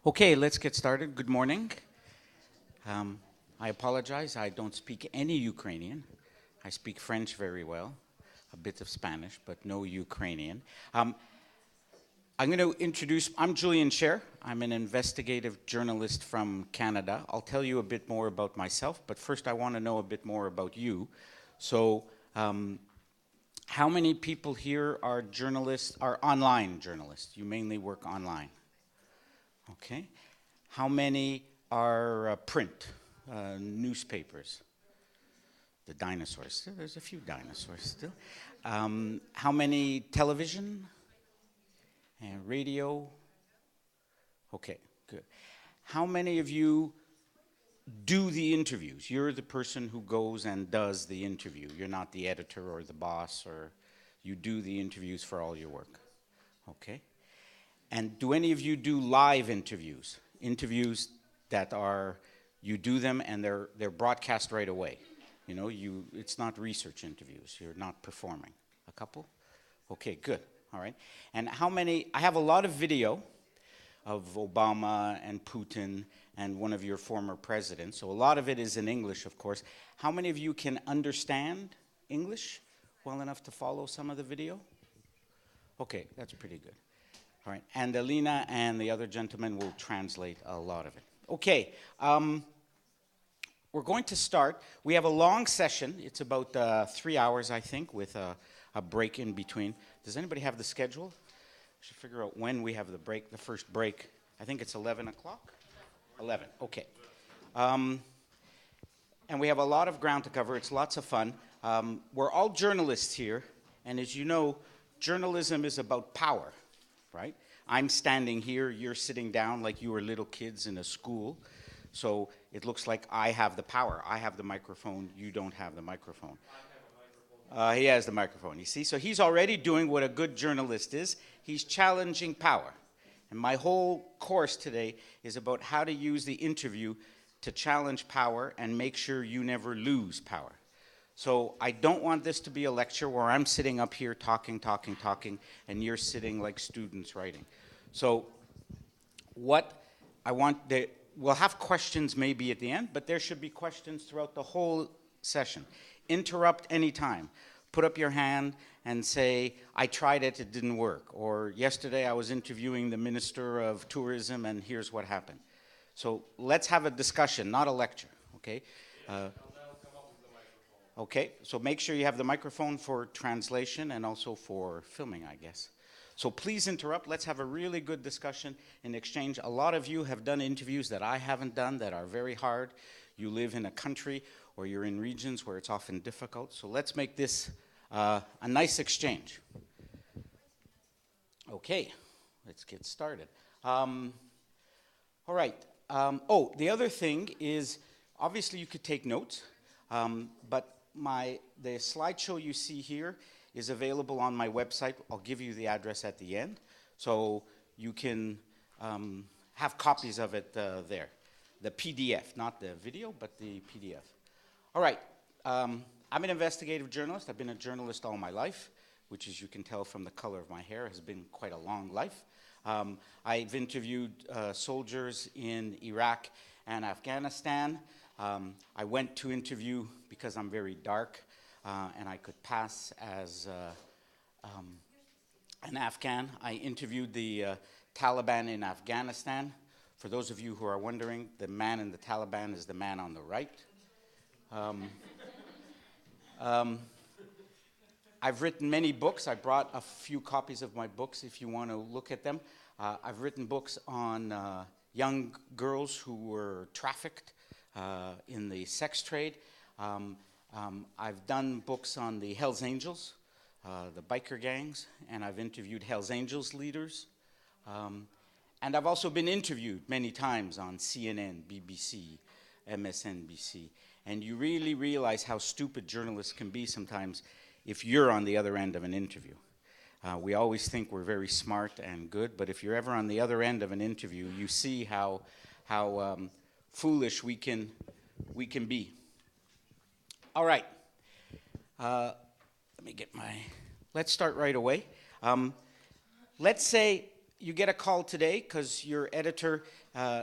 Okay, let's get started. Good morning. I apologize, I don't speak any Ukrainian. I speak French very well, a bit of Spanish, but no Ukrainian. I'm going to introduce, I'm Julian Sher. I'm an investigative journalist from Canada. I'll tell you a bit more about myself, but first I want to know a bit more about you. So, how many people here are journalists, are online journalists? You mainly work online. Okay. How many are print, newspapers? The dinosaurs. There's a few dinosaurs still. How many television and radio? Okay, good. How many of you do the interviews? You're the person who goes and does the interview. You're not the editor or the boss, or you do the interviews for all your work. Okay. And do any of you do live interviews? Interviews that are, you do them and they're broadcast right away. You know, it's not research interviews. You're not performing. A couple? Okay, good. All right. And how many, I have a lot of video of Obama and Putin and one of your former presidents. So a lot of it is in English, of course. How many of you can understand English well enough to follow some of the video? Okay, that's pretty good. All right, and Alina and the other gentleman will translate a lot of it. Okay, we're going to start. We have a long session. It's about 3 hours, I think, with a break in between. Does anybody have the schedule? I should figure out when we have the break, the first break. I think it's 11 o'clock? 11, okay. And we have a lot of ground to cover. It's lots of fun. We're all journalists here, and as you know, journalism is about power. Right? I'm standing here, you're sitting down like you were little kids in a school. So it looks like I have the power. I have the microphone, you don't have the microphone. I have a microphone. He has the microphone, you see? So he's already doing what a good journalist is. He's challenging power. And my whole course today is about how to use the interview to challenge power and make sure you never lose power. So I don't want this to be a lecture where I'm sitting up here talking, and you're sitting like students writing. So what I want, we'll have questions maybe at the end, but there should be questions throughout the whole session. Interrupt anytime. Put up your hand and say, I tried it, it didn't work. Or yesterday I was interviewing the Minister of Tourism and here's what happened. So let's have a discussion, not a lecture, okay? Okay, so make sure you have the microphone for translation and also for filming, I guess. So please interrupt. Let's have a really good discussion and exchange. A lot of you have done interviews that I haven't done that are very hard. You live in a country or you're in regions where it's often difficult. So let's make this a nice exchange. Okay, let's get started. All right. The other thing is, obviously you could take notes, but the slideshow you see here is available on my website. I'll give you the address at the end, so you can have copies of it there. The PDF, not the video, but the PDF. All right, I'm an investigative journalist. I've been a journalist all my life, which, as you can tell from the color of my hair, has been quite a long life. I've interviewed soldiers in Iraq and Afghanistan. I went to interview because I'm very dark, and I could pass as an Afghan. I interviewed the Taliban in Afghanistan. For those of you who are wondering, the man in the Taliban is the man on the right. I've written many books. I brought a few copies of my books if you want to look at them. I've written books on young girls who were trafficked in the sex trade. I've done books on the Hells Angels, the biker gangs, and I've interviewed Hells Angels leaders. And I've also been interviewed many times on CNN, BBC, MSNBC. And you really realize how stupid journalists can be sometimes if you're on the other end of an interview. We always think we're very smart and good, but if you're ever on the other end of an interview, you see how foolish we can be. All right. Let's start right away. Let's say you get a call today because your editor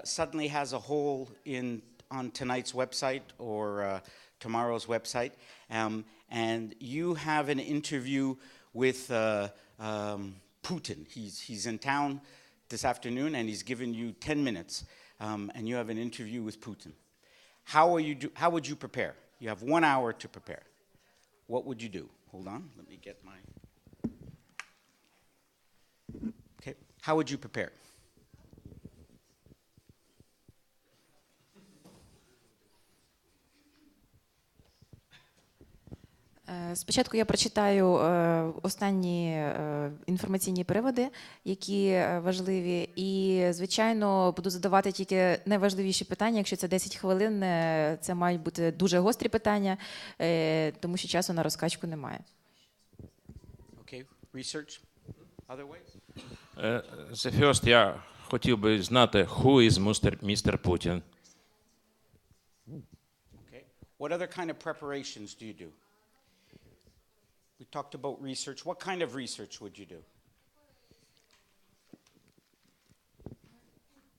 suddenly has a hole on tonight's website or tomorrow's website, and you have an interview with Putin. He's in town this afternoon, and he's given you 10 minutes, and you have an interview with Putin. How would you prepare? You have 1 hour to prepare. What would you do? Hold on, let me get my... Okay, how would you prepare? Спочатку я прочитаю останні інформаційні приводи, які важливі, і, звичайно, буду задавати тільки найважливіші питання. Якщо це 10 хвилин, це мають бути дуже гострі питання, тому що часу на розкачку немає. Okay, research. Other ways? The first, я хотів би знати, who is Mr. Putin? Okay. What other kind of preparations do you do? We talked about research. What kind of research would you do?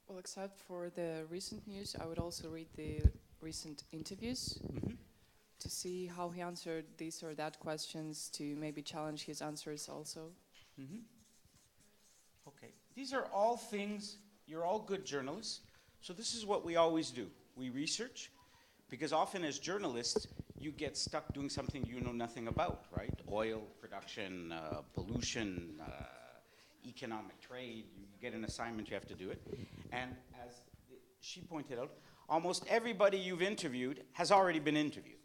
Well, except for the recent news, I would also read the recent interviews to see how he answered this or that questions, to maybe challenge his answers also. Okay. These are all things, you're all good journalists, so this is what we always do. We research, because often as journalists, you get stuck doing something you know nothing about, right? Oil production, pollution, economic trade. You get an assignment, you have to do it. And as she pointed out, almost everybody you've interviewed has already been interviewed,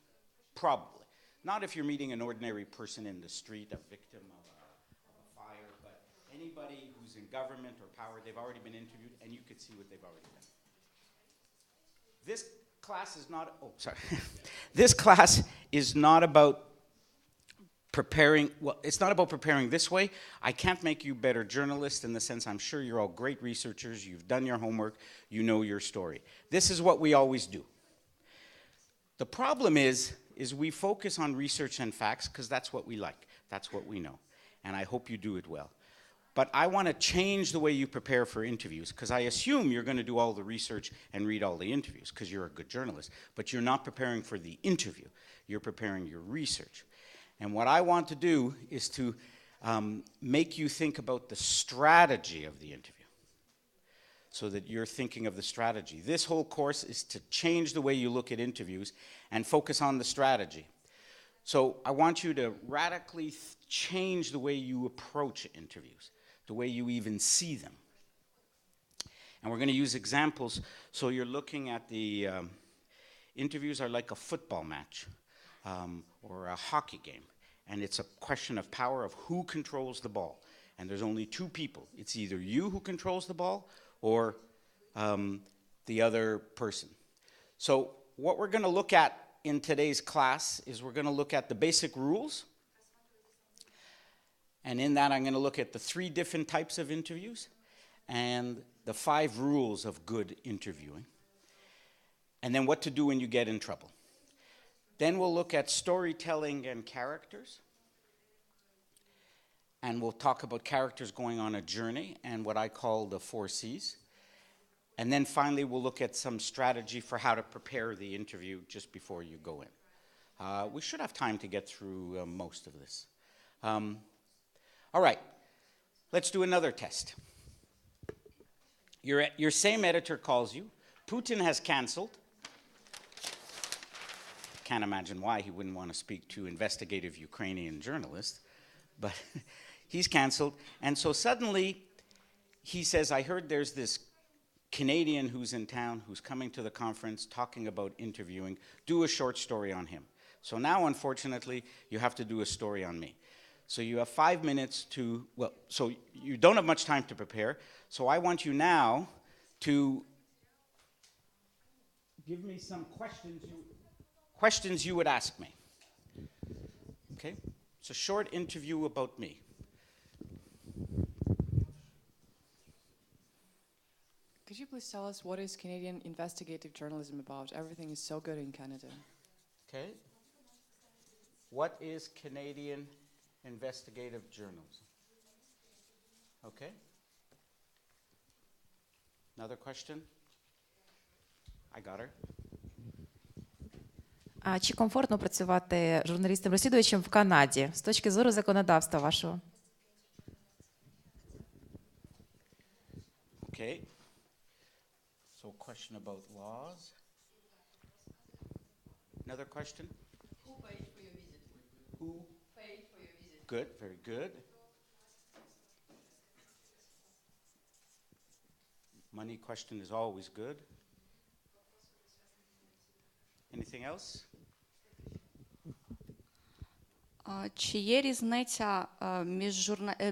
probably. Not if you're meeting an ordinary person in the street, a victim of a fire, but anybody who's in government or power, they've already been interviewed, and you could see what they've already done. This class is not, this class is not about preparing, well, it's not about preparing this way. I can't make you better journalists in the sense I'm sure you're all great researchers, you've done your homework, you know your story. This is what we always do. The problem is we focus on research and facts because that's what we like, that's what we know, and I hope you do it well. But I want to change the way you prepare for interviews, because I assume you're going to do all the research and read all the interviews because you're a good journalist, but you're not preparing for the interview. You're preparing your research. And what I want to do is to make you think about the strategy of the interview so that you're thinking of the strategy. This whole course is to change the way you look at interviews and focus on the strategy. So I want you to radically change the way you approach interviews, the way you even see them. And we're going to use examples. So you're looking at the interviews are like a football match or a hockey game. And it's a question of power of who controls the ball. And there's only two people. It's either you who controls the ball or the other person. So what we're going to look at in today's class is we're going to look at the basic rules. And in that, I'm going to look at the 3 different types of interviews and the 5 rules of good interviewing. And then what to do when you get in trouble. Then we'll look at storytelling and characters. And we'll talk about characters going on a journey and what I call the 4 C's. And then finally, we'll look at some strategy for how to prepare the interview just before you go in. We should have time to get through most of this. All right, let's do another test. Your same editor calls you. Putin has canceled. Can't imagine why he wouldn't want to speak to investigative Ukrainian journalists, but he's canceled. And so suddenly he says, I heard there's this Canadian who's in town, who's coming to the conference, talking about interviewing. Do a short story on him. So now, unfortunately, you have to do a story on me. So you have 5 minutes to, well, so you don't have much time to prepare. So I want you now to give me some questions you would ask me. Okay? It's a short interview about me. Could you please tell us what is Canadian investigative journalism about? Everything is so good in Canada. Okay? What is Canadian investigative journalism? Okay? Another question? I got her. А чи комфортно працювати журналістом-розслідувачем в Канаді з точки зору законодавства вашого? Okay. So a question about laws. Another question? Who paid for your visit? Who? Paid for your visit. Good, very good. Money question is always good. Anything else? Чи є різниця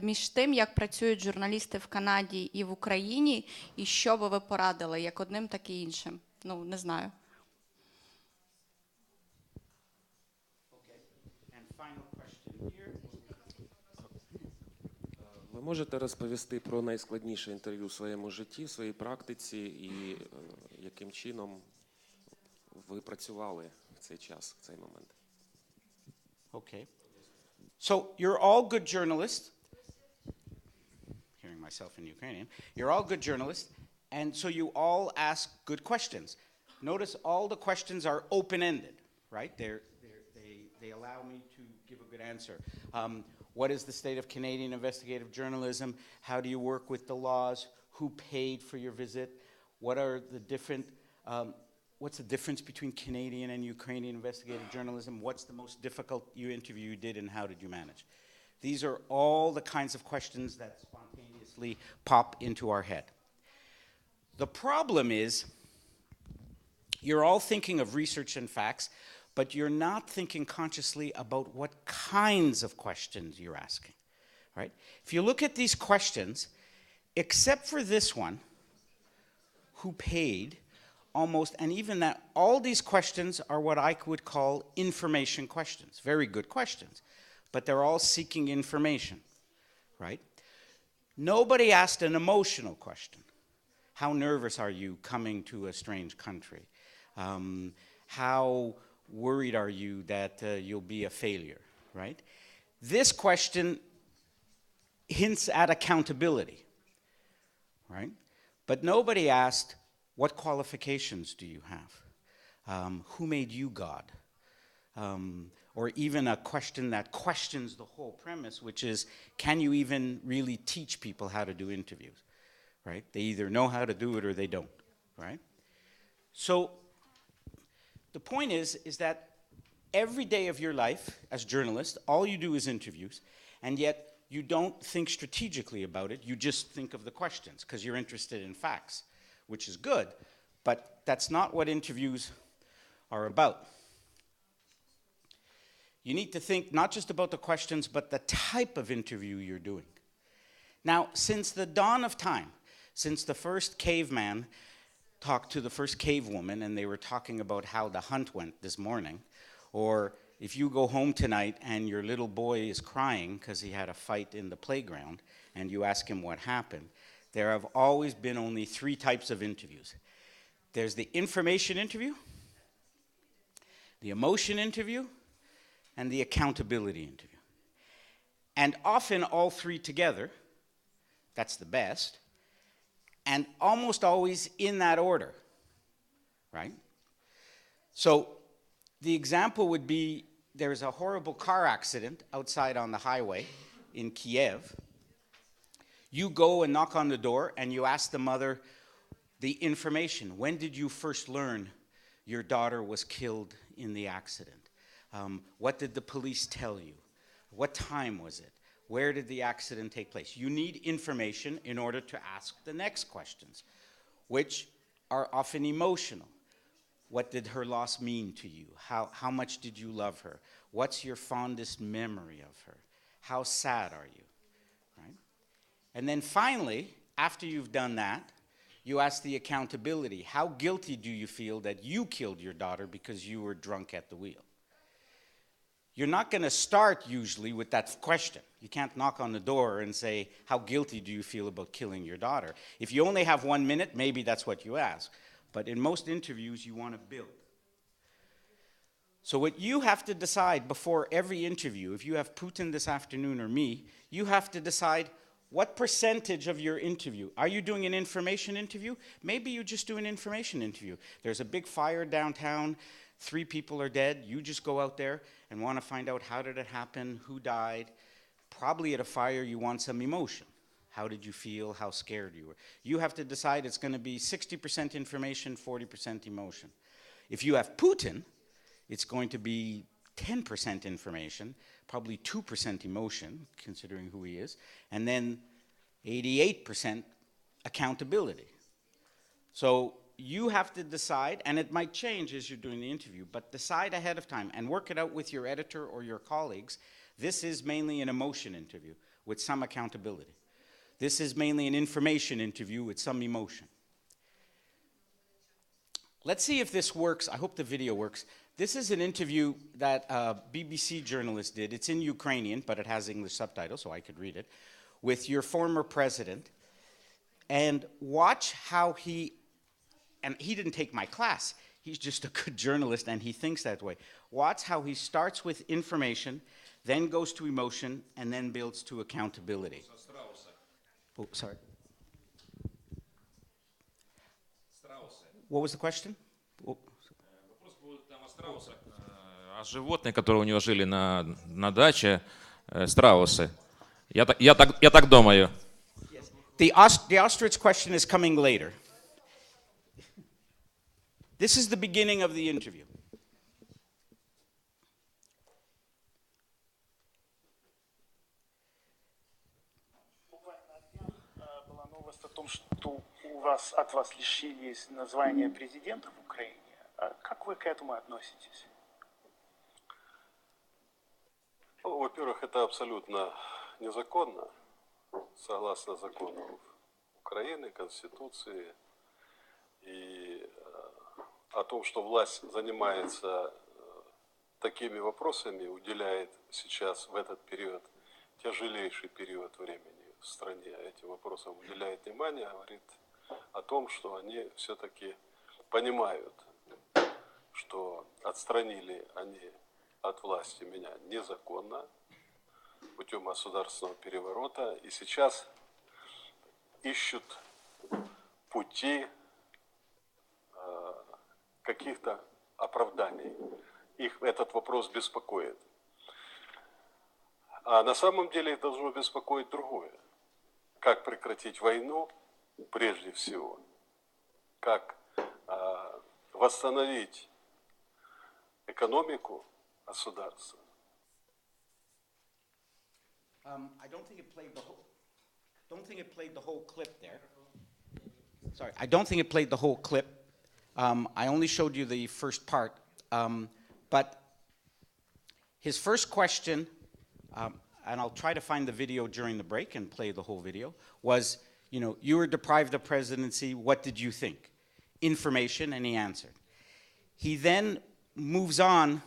між тим, як працюють журналісти в Канаді і в Україні, і що би ви порадили, як одним, так і іншим? Ну, не знаю. Ви можете розповісти про найскладніше інтерв'ю в своєму житті, в своїй практиці, і яким чином ви працювали в цей час, в цей момент? Okay. So you're all good journalists. Hearing myself in Ukrainian. You're all good journalists, and so you all ask good questions. Notice all the questions are open-ended, right? They allow me to give a good answer. What is the state of Canadian investigative journalism? How do you work with the laws? Who paid for your visit? What are the different... what's the difference between Canadian and Ukrainian investigative journalism? What's the most difficult interview you did, and how did you manage? These are all the kinds of questions that spontaneously pop into our head. The problem is, you're all thinking of research and facts, but you're not thinking consciously about what kinds of questions you're asking, right? If you look at these questions, except for this one, who paid, almost, and even that, all these questions are what I would call information questions. Very good questions, but they're all seeking information, right? Nobody asked an emotional question. How nervous are you coming to a strange country? How worried are you that you'll be a failure, right? This question hints at accountability, right? But nobody asked, what qualifications do you have? Who made you God? Or even a question that questions the whole premise, which is, can you even really teach people how to do interviews? Right? They either know how to do it or they don't, right? So the point is that every day of your life as journalists, all you do is interviews, and yet you don't think strategically about it, you just think of the questions because you're interested in facts, which is good, but that's not what interviews are about. You need to think not just about the questions, but the type of interview you're doing. Now, since the dawn of time, since the first caveman talked to the first cave woman and they were talking about how the hunt went this morning, or if you go home tonight and your little boy is crying because he had a fight in the playground and you ask him what happened, there have always been only three types of interviews. There's the information interview, the emotion interview, and the accountability interview. And often all three together, that's the best, and almost always in that order, right? So the example would be, there's a horrible car accident outside on the highway in Kiev. You go and knock on the door and you ask the mother the information. When did you first learn your daughter was killed in the accident? What did the police tell you? What time was it? Where did the accident take place? You need information in order to ask the next questions, which are often emotional. What did her loss mean to you? How much did you love her? What's your fondest memory of her? How sad are you? Right? And then finally, after you've done that, you ask the accountability. How guilty do you feel that you killed your daughter because you were drunk at the wheel? You're not going to start usually with that question. You can't knock on the door and say, how guilty do you feel about killing your daughter? If you only have 1 minute, maybe that's what you ask. But in most interviews, you want to build. So what you have to decide before every interview, if you have Putin this afternoon or me, you have to decide, What percentage of your interview? Are you doing an information interview? Maybe you just do an information interview. There's a big fire downtown, 3 people are dead. You just go out there and want to find out how did it happen, who died. Probably at a fire you want some emotion. How did you feel, how scared you were. You have to decide it's going to be 60% information, 40% emotion. If you have Putin, it's going to be 10% information, probably 2% emotion, considering who he is, and then 88% accountability. So you have to decide, and it might change as you're doing the interview, but decide ahead of time and work it out with your editor or your colleagues. This is mainly an emotion interview with some accountability. This is mainly an information interview with some emotion. Let's see if this works. I hope the video works. This is an interview that a BBC journalist did. It's in Ukrainian, but it has English subtitles, so I could read it, with your former president. And watch how and he didn't take my class. He's just a good journalist, and he thinks that way. Watch how he starts with information, then goes to emotion, and then builds to accountability. Oh, sorry. What was the question? Вопрос был там о страусах, о животных, которые у него жили на даче, страусы. Я так думаю. Yes. The ostrich question is coming later. This is the beginning of the interview. Была новость о том, что от вас лишились названия президента в Украине. Как вы к этому относитесь? Ну, во-первых, это абсолютно незаконно, согласно закону Украины, Конституции. И о том, что власть занимается такими вопросами, уделяет сейчас в этот период, тяжелейший период времени в стране, этим вопросам уделяет внимание, говорит о том, что они все-таки понимают, что отстранили они от власти меня незаконно, путем государственного переворота, и сейчас ищут пути каких-то оправданий. Их этот вопрос беспокоит. А на самом деле их должно беспокоить другое. Как прекратить войну, прежде всего. Как восстановить экономику государства. I don't think it played the whole clip there. Sorry, I don't think it played the whole clip. I only showed you the first part. But his first question, and I'll try to find the video during the break and play the whole video, was, you were deprived of presidency, what did you think? Information, and he answered. He then moves on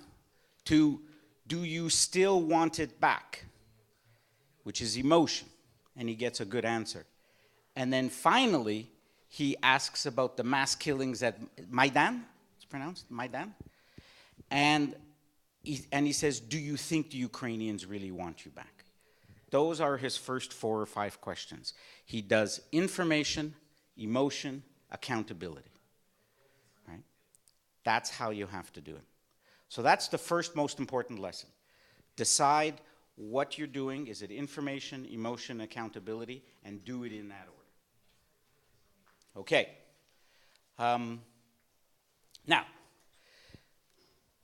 to, do you still want it back? Which is emotion, and he gets a good answer. And then finally, he asks about the mass killings at Maidan, it's pronounced Maidan, and he says, do you think the Ukrainians really want you back? Those are his first 4 or 5 questions. He does information, emotion, accountability. Right? That's how you have to do it. So that's the first most important lesson. Decide what you're doing. Is it information, emotion, accountability? And do it in that order. Okay. Now,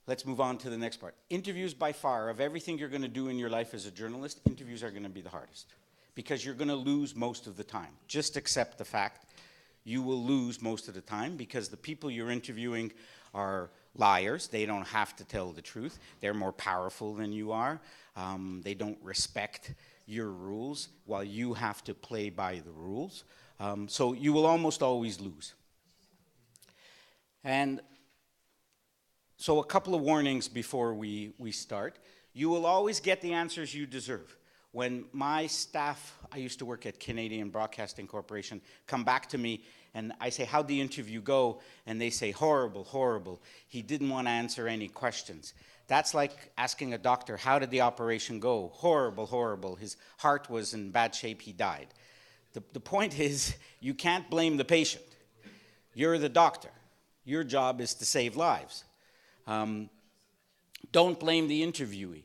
let's move on to the next part. Interviews, by far, of everything you're going to do in your life as a journalist, interviews are going to be the hardest. Because you're going to lose most of the time. Just accept the fact you will lose most of the time because the people you're interviewing are liars. They don't have to tell the truth. They're more powerful than you are. They don't respect your rules while you have to play by the rules. So you will almost always lose. And so a couple of warnings before we start. You will always get the answers you deserve. When my staff, I used to work at Canadian Broadcasting Corporation, come back to me and I say, how'd the interview go? And they say, horrible, horrible. He didn't want to answer any questions. That's like asking a doctor, how did the operation go? Horrible, horrible. His heart was in bad shape, he died. The point is, you can't blame the patient. You're the doctor. Your job is to save lives. Don't blame the interviewee.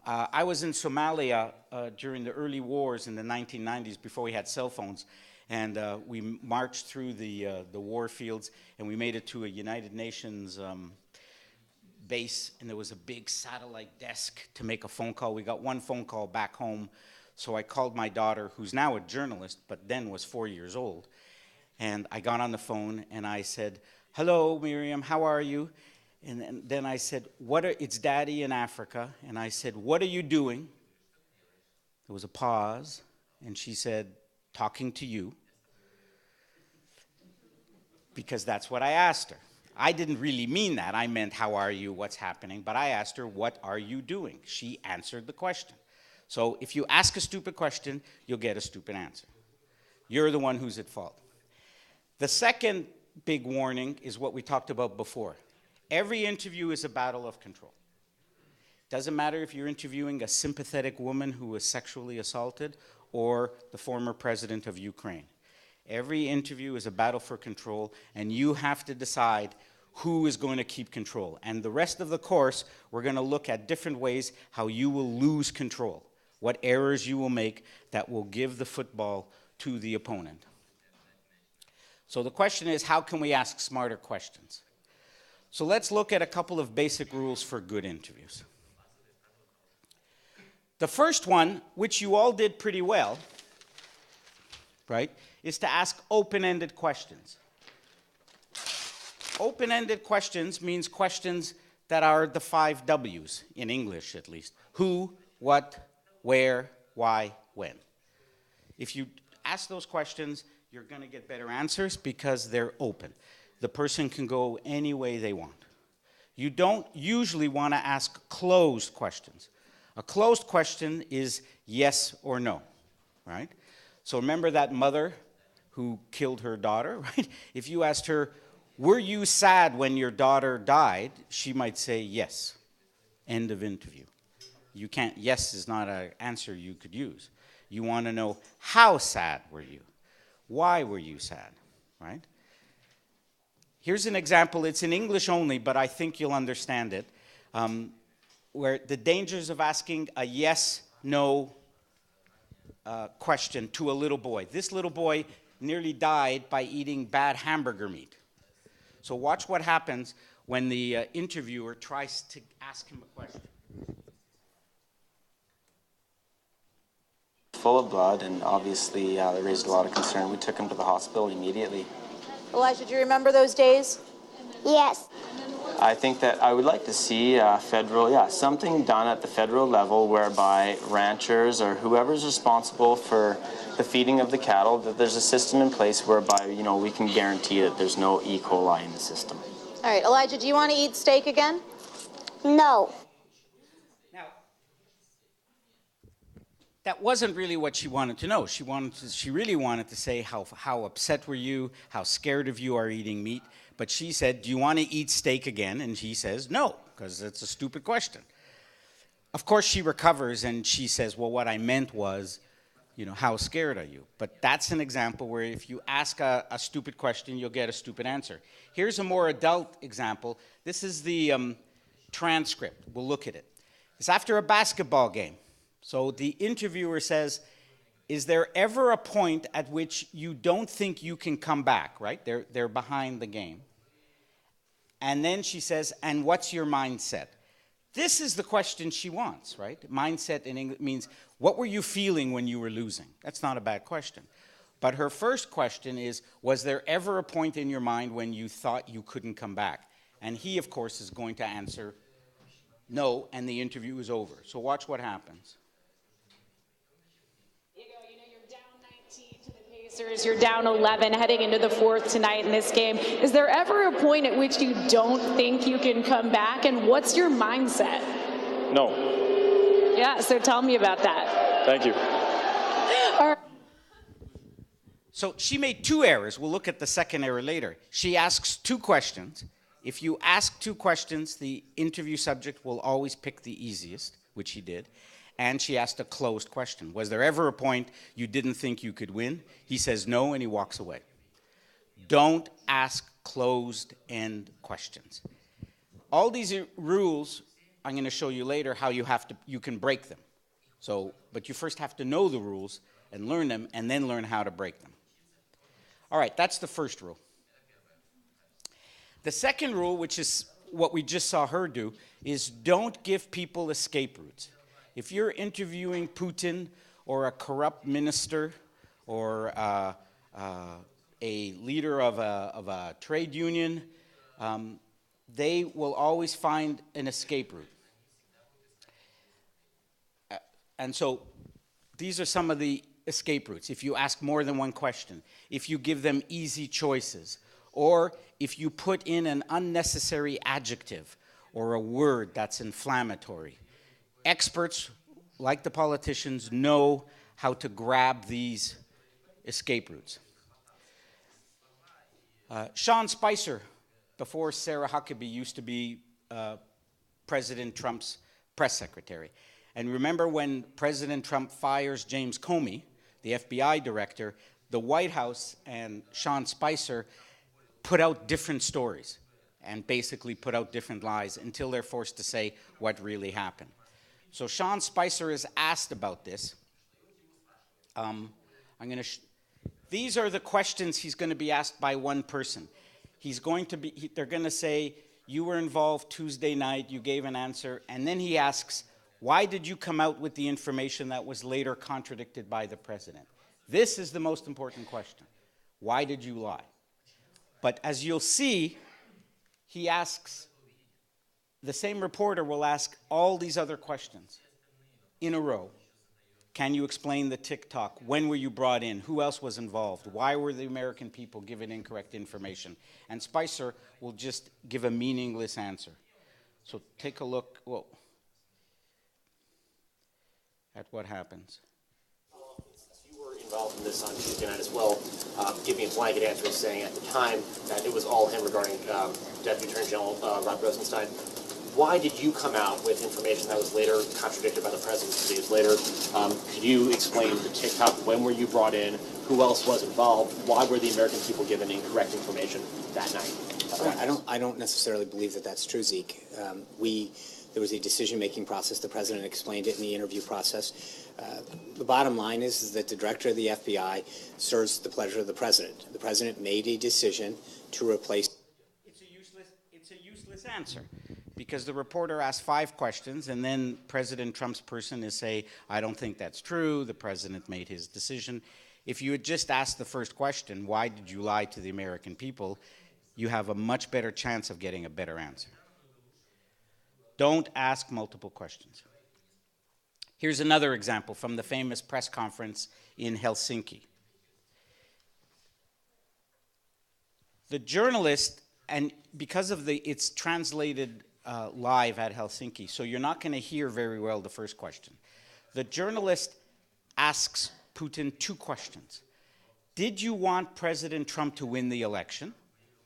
I was in Somalia during the early wars in the 1990s, before we had cell phones, and we marched through the war fields, and we made it to a United Nations base, and there was a big satellite desk to make a phone call. We got one phone call back home, so I called my daughter, who's now a journalist, but then was 4 years old, and I got on the phone, and I said, "Hello, Miriam, how are you?" And then I said, it's Daddy in Africa. And I said, "What are you doing?" There was a pause. And she said, "Talking to you." Because that's what I asked her. I didn't really mean that. I meant, how are you? What's happening? But I asked her, what are you doing? She answered the question. So if you ask a stupid question, you'll get a stupid answer. You're the one who's at fault. The second big warning is what we talked about before. Every interview is a battle of control. Doesn't matter if you're interviewing a sympathetic woman who was sexually assaulted or the former president of Ukraine. Every interview is a battle for control, and you have to decide who is going to keep control. And the rest of the course, we're going to look at different ways how you will lose control, what errors you will make that will give the football to the opponent. So the question is, how can we ask smarter questions? So let's look at a couple of basic rules for good interviews. The first one, which you all did pretty well, right, is to ask open-ended questions. Open-ended questions means questions that are the 5 W's, in English at least. Who, what, where, why, when. If you ask those questions, you're going to get better answers because they're open. The person can go any way they want. You don't usually want to ask closed questions. A closed question is yes or no, right? So remember that mother who killed her daughter, right? If you asked her, were you sad when your daughter died? She might say yes. End of interview. You can't, yes is not an answer you could use. You want to know, how sad were you? Why were you sad, right? Here's an example. It's in English only, but I think you'll understand it, where the dangers of asking a yes, no question to a little boy. This little boy nearly died by eating bad hamburger meat. So watch what happens when the interviewer tries to ask him a question. Full of blood, and obviously they raised a lot of concern. We took him to the hospital immediately. Elijah, do you remember those days? Yes. I think that I would like to see something done at the federal level whereby ranchers or whoever's responsible for the feeding of the cattle, that there's a system in place whereby, we can guarantee that there's no E. coli in the system. All right, Elijah, do you want to eat steak again? No. Now, that wasn't really what she wanted to know. She really wanted to say how upset were you, how scared of you are eating meat. But she said, do you want to eat steak again? And he says, no, because it's a stupid question. Of course, she recovers and she says, well, what I meant was, how scared are you? But that's an example where if you ask a stupid question, you'll get a stupid answer. Here's a more adult example. This is the transcript. We'll look at it. It's after a basketball game. So the interviewer says, is there ever a point at which you don't think you can come back, right? They're behind the game. And then she says, and what's your mindset? This is the question she wants, right? Mindset in English means, what were you feeling when you were losing? That's not a bad question. But her first question is, was there ever a point in your mind when you thought you couldn't come back? And he, of course, is going to answer no, and the interview is over. So watch what happens. You're down 11 heading into the fourth tonight in this game. Is there ever a point at which you don't think you can come back? And what's your mindset? No. Yeah, so tell me about that. Thank you. All right. So she made 2 errors. We'll look at the second error later. She asks 2 questions, If you ask 2 questions, the interview subject will always pick the easiest, which he did, and she asked a closed question. Was there ever a point you didn't think you could win? He says no, and he walks away. Don't ask closed-end questions. All these rules, I'm going to show you later how you can break them. But you first have to know the rules and learn them, and then learn how to break them. All right, that's the first rule. The second rule, which is what we just saw her do, is don't give people escape routes. If you're interviewing Putin or a corrupt minister or a leader of a trade union, they will always find an escape route. And so these are some of the escape routes. If you ask more than one question, if you give them easy choices, or if you put in an unnecessary adjective or a word that's inflammatory. Experts, like the politicians, know how to grab these escape routes. Sean Spicer, before Sarah Huckabee, used to be President Trump's press secretary. And remember when President Trump fires James Comey, the FBI director, the White House and Sean Spicer put out different stories and basically put out different lies until they're forced to say what really happened. So Sean Spicer is asked about this. These are the questions he's going to be asked by one person. They're going to say, you were involved Tuesday night, you gave an answer, and then he asks, why did you come out with the information that was later contradicted by the president? This is the most important question. Why did you lie? But as you'll see, he asks, the same reporter will ask all these other questions in a row. Can you explain the TikTok? When were you brought in? Who else was involved? Why were the American people given incorrect information? And Spicer will just give a meaningless answer. So take a look at what happens. You were involved in this on Tuesday night as well, giving a blanket answer saying at the time that it was all him regarding Deputy Attorney General Rod Rosenstein. Why did you come out with information that was later contradicted by the president 2 days later? Could you explain the TikTok? When were you brought in? Who else was involved? Why were the American people given incorrect information that night? I don't necessarily believe that that's true, Zeke. There was a decision-making process. The president explained it in the interview process. The bottom line is that the director of the FBI serves the pleasure of the president. The president made a decision to replace. It's a useless answer, because the reporter asked 5 questions, and then President Trump's person is say, I don't think that's true. The president made his decision. If you had just asked the first question, why did you lie to the American people, you have a much better chance of getting a better answer. Don't ask multiple questions. Here's another example from the famous press conference in Helsinki. The journalist, and because of it's translated live at Helsinki, so you're not going to hear very well the first question. The journalist asks Putin 2 questions. Did you want President Trump to win the election?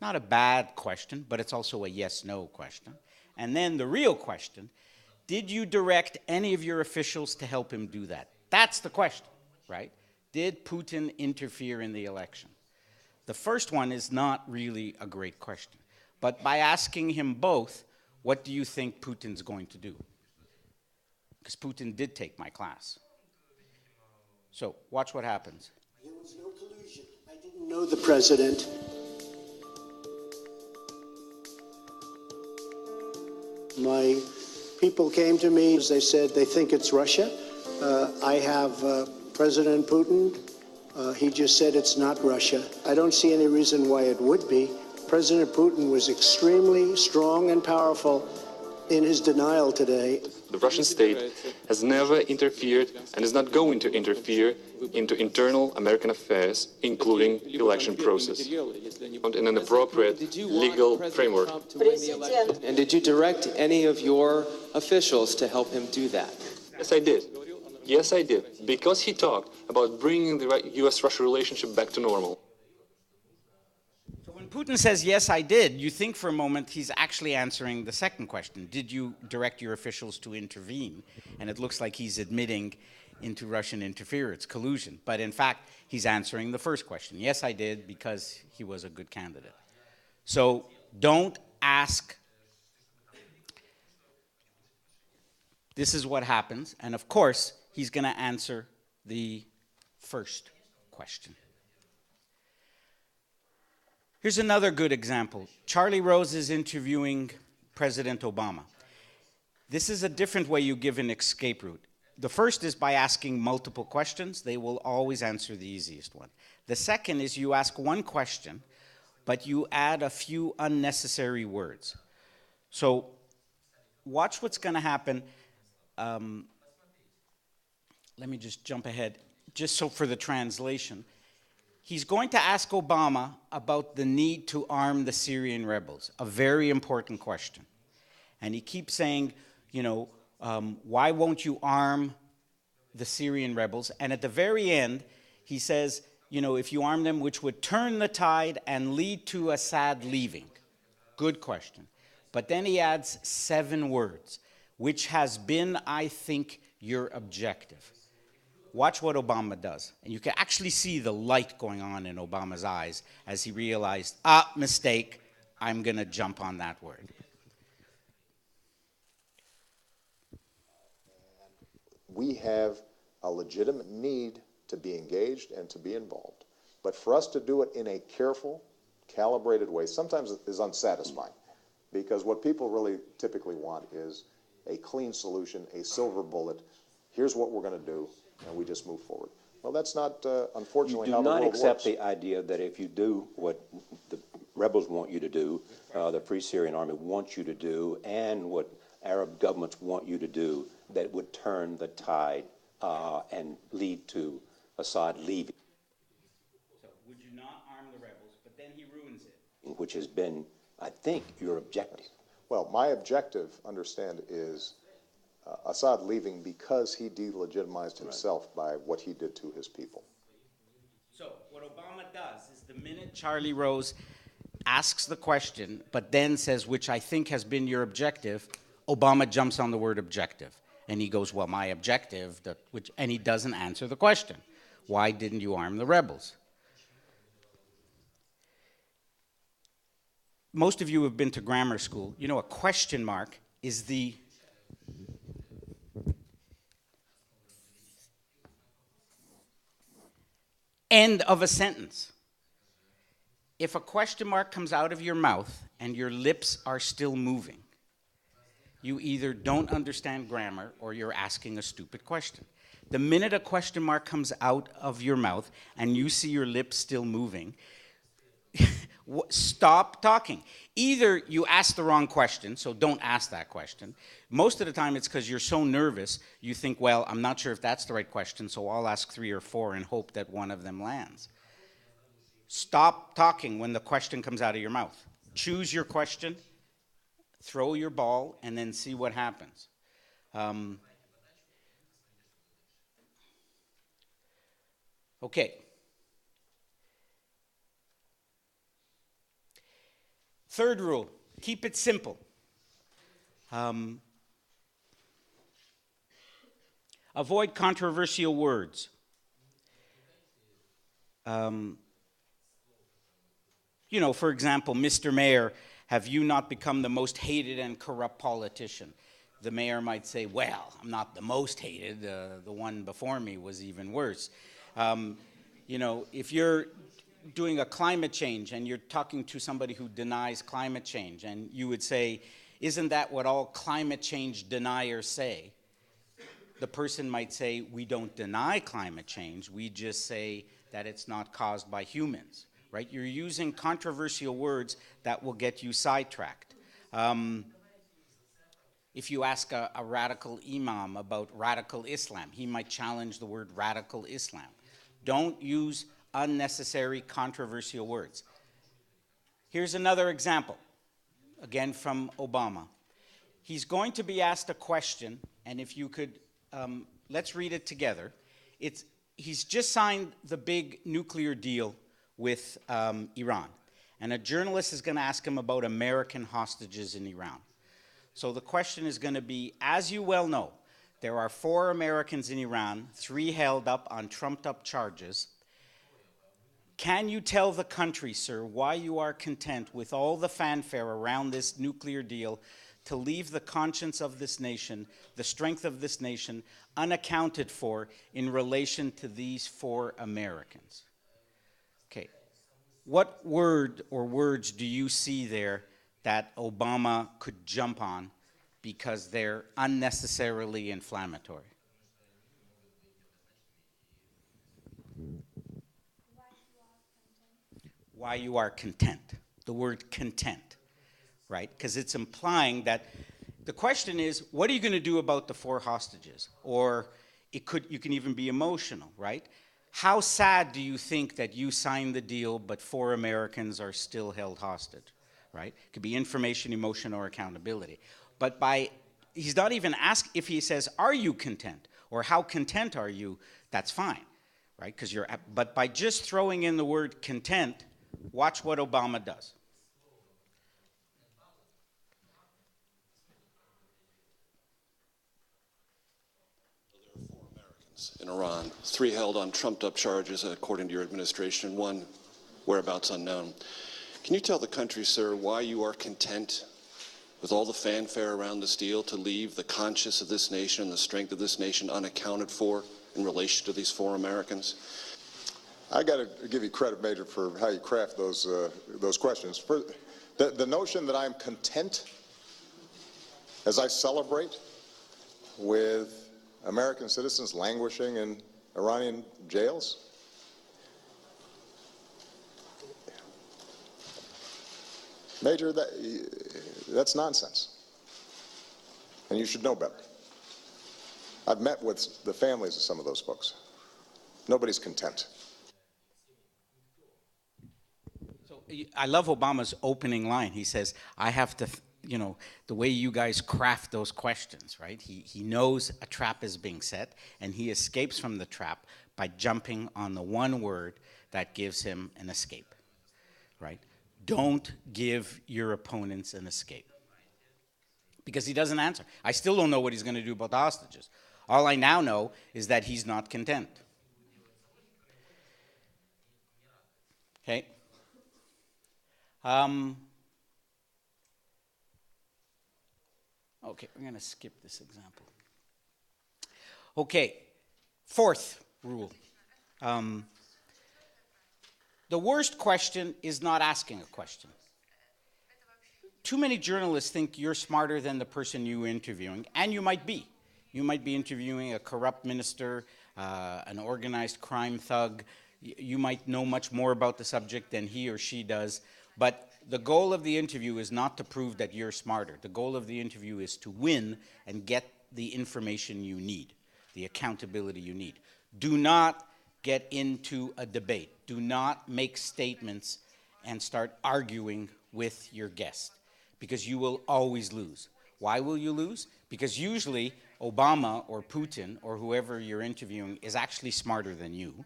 Not a bad question, but it's also a yes-no question. And then the real question, did you direct any of your officials to help him do that? That's the question, right? Did Putin interfere in the election? The first one is not really a great question. But by asking him both, what do you think Putin's going to do? Because Putin did take my class. So watch what happens. There was no collusion. I didn't know the president. My people came to me, as they said, they think it's Russia. I have President Putin. He just said it's not Russia. I don't see any reason why it would be. President Putin was extremely strong and powerful in his denial today. The Russian state has never interfered and is not going to interfere into internal American affairs, including the election process, in an appropriate legal framework. And did you direct any of your officials to help him do that? Yes, I did. Yes, I did. Because he talked about bringing the U.S.-Russia relationship back to normal. So when Putin says, yes, I did, you think for a moment he's actually answering the second question. Did you direct your officials to intervene? And it looks like he's admitting into Russian interference, collusion. But in fact, he's answering the first question. Yes, I did, because he was a good candidate. So don't ask. This is what happens. And of course, he's going to answer the first question. Here's another good example. Charlie Rose is interviewing President Obama. This is a different way you give an escape route. The first is by asking multiple questions. They will always answer the easiest one. The second is you ask one question, but you add a few unnecessary words. So watch what's going to happen. Let me just jump ahead, just so for the translation. He's going to ask Obama about the need to arm the Syrian rebels, a very important question. And he keeps saying, you know, why won't you arm the Syrian rebels? And at the very end, he says, you know, if you arm them, which would turn the tide and lead to Assad leaving. Good question. But then he adds 7 words, which has been, I think, your objective. Watch what Obama does. And you can actually see the light going on in Obama's eyes as he realized, mistake, I'm going to jump on that word. We have a legitimate need to be engaged and to be involved. But for us to do it in a careful, calibrated way sometimes is unsatisfying, because what people really typically want is a clean solution, a silver bullet. Here's what we're going to do, and we just move forward. Well, that's not, unfortunately, how the world works. You do not accept the idea that if you do what the rebels want you to do, the Free Syrian Army wants you to do, and what Arab governments want you to do, that would turn the tide and lead to Assad leaving. So, would you not arm the rebels? But then he ruins it. Which has been, I think, your objective. Well, my objective, understand, is Assad leaving because he delegitimized himself by what he did to his people. So what Obama does is the minute Charlie Rose asks the question, but then says, which I think has been your objective, Obama jumps on the word objective. And he goes, well, my objective, and he doesn't answer the question. Why didn't you arm the rebels? Most of you have been to grammar school. You know, a question mark is the end of a sentence. If a question mark comes out of your mouth and your lips are still moving, you either don't understand grammar or you're asking a stupid question. The minute a question mark comes out of your mouth and you see your lips still moving, stop talking. Either you ask the wrong question, so don't ask that question. Most of the time it's because you're so nervous, you think, well, I'm not sure if that's the right question, so I'll ask 3 or 4 and hope that one of them lands. Stop talking when the question comes out of your mouth. Choose your question, throw your ball, and then see what happens. Okay. Third rule, keep it simple. Avoid controversial words. You know, for example, Mr. Mayor, have you not become the most hated and corrupt politician? The mayor might say, well, I'm not the most hated. The one before me was even worse. You know, if you're doing a climate change and you're talking to somebody who denies climate change, and you would say, isn't that what all climate change deniers say? The person might say, we don't deny climate change, we just say that it's not caused by humans, right? You're using controversial words that will get you sidetracked. If you ask a radical imam about radical Islam, he might challenge the word radical Islam. Don't use unnecessary controversial words. Here's another example, again from Obama. He's going to be asked a question, and if you could, let's read it together. He's just signed the big nuclear deal with Iran. and a journalist is going to ask him about American hostages in Iran. So the question is going to be, as you well know, there are 4 Americans in Iran, 3 held up on trumped-up charges. Can you tell the country, sir, why you are content with all the fanfare around this nuclear deal to leave the conscience of this nation, the strength of this nation, unaccounted for in relation to these 4 Americans? Okay. What word or words do you see there that Obama could jump on because they're unnecessarily inflammatory? Why you are content. The word content, right? Because it's implying that the question is, what are you going to do about the 4 hostages? Or you can even be emotional, right? How sad do you think that you signed the deal, but 4 Americans are still held hostage, right? It could be information, emotion, or accountability. But he's not even asked if he says, are you content? Or how content are you? That's fine, right? But by just throwing in the word content, watch what Obama does. In Iran, 3 held on trumped-up charges, according to your administration, 1 whereabouts unknown. Can you tell the country, sir, why you are content with all the fanfare around this deal to leave the conscience of this nation and the strength of this nation unaccounted for in relation to these 4 Americans? I got to give you credit, Major, for how you craft those questions. The notion that I'm content as I celebrate with American citizens languishing in Iranian jails? Major, that's nonsense. And you should know better. I've met with the families of some of those folks. Nobody's content. So I love Obama's opening line. He says, I have to, the way you guys craft those questions, right? He knows a trap is being set, and he escapes from the trap by jumping on the one word that gives him an escape, right? Don't give your opponents an escape. Because he doesn't answer. I still don't know what he's going to do about the hostages. All I now know is that he's not content. Okay? Okay, we're going to skip this example. Okay, 4th rule. The worst question is not asking a question. Too many journalists think you're smarter than the person you're interviewing, and you might be. You might be interviewing a corrupt minister, an organized crime thug. You might know much more about the subject than he or she does, but the goal of the interview is not to prove that you're smarter. The goal of the interview is to win and get the information you need, the accountability you need. Do not get into a debate. Do not make statements and start arguing with your guest, because you will always lose. Why will you lose? Because usually Obama or Putin or whoever you're interviewing is actually smarter than you.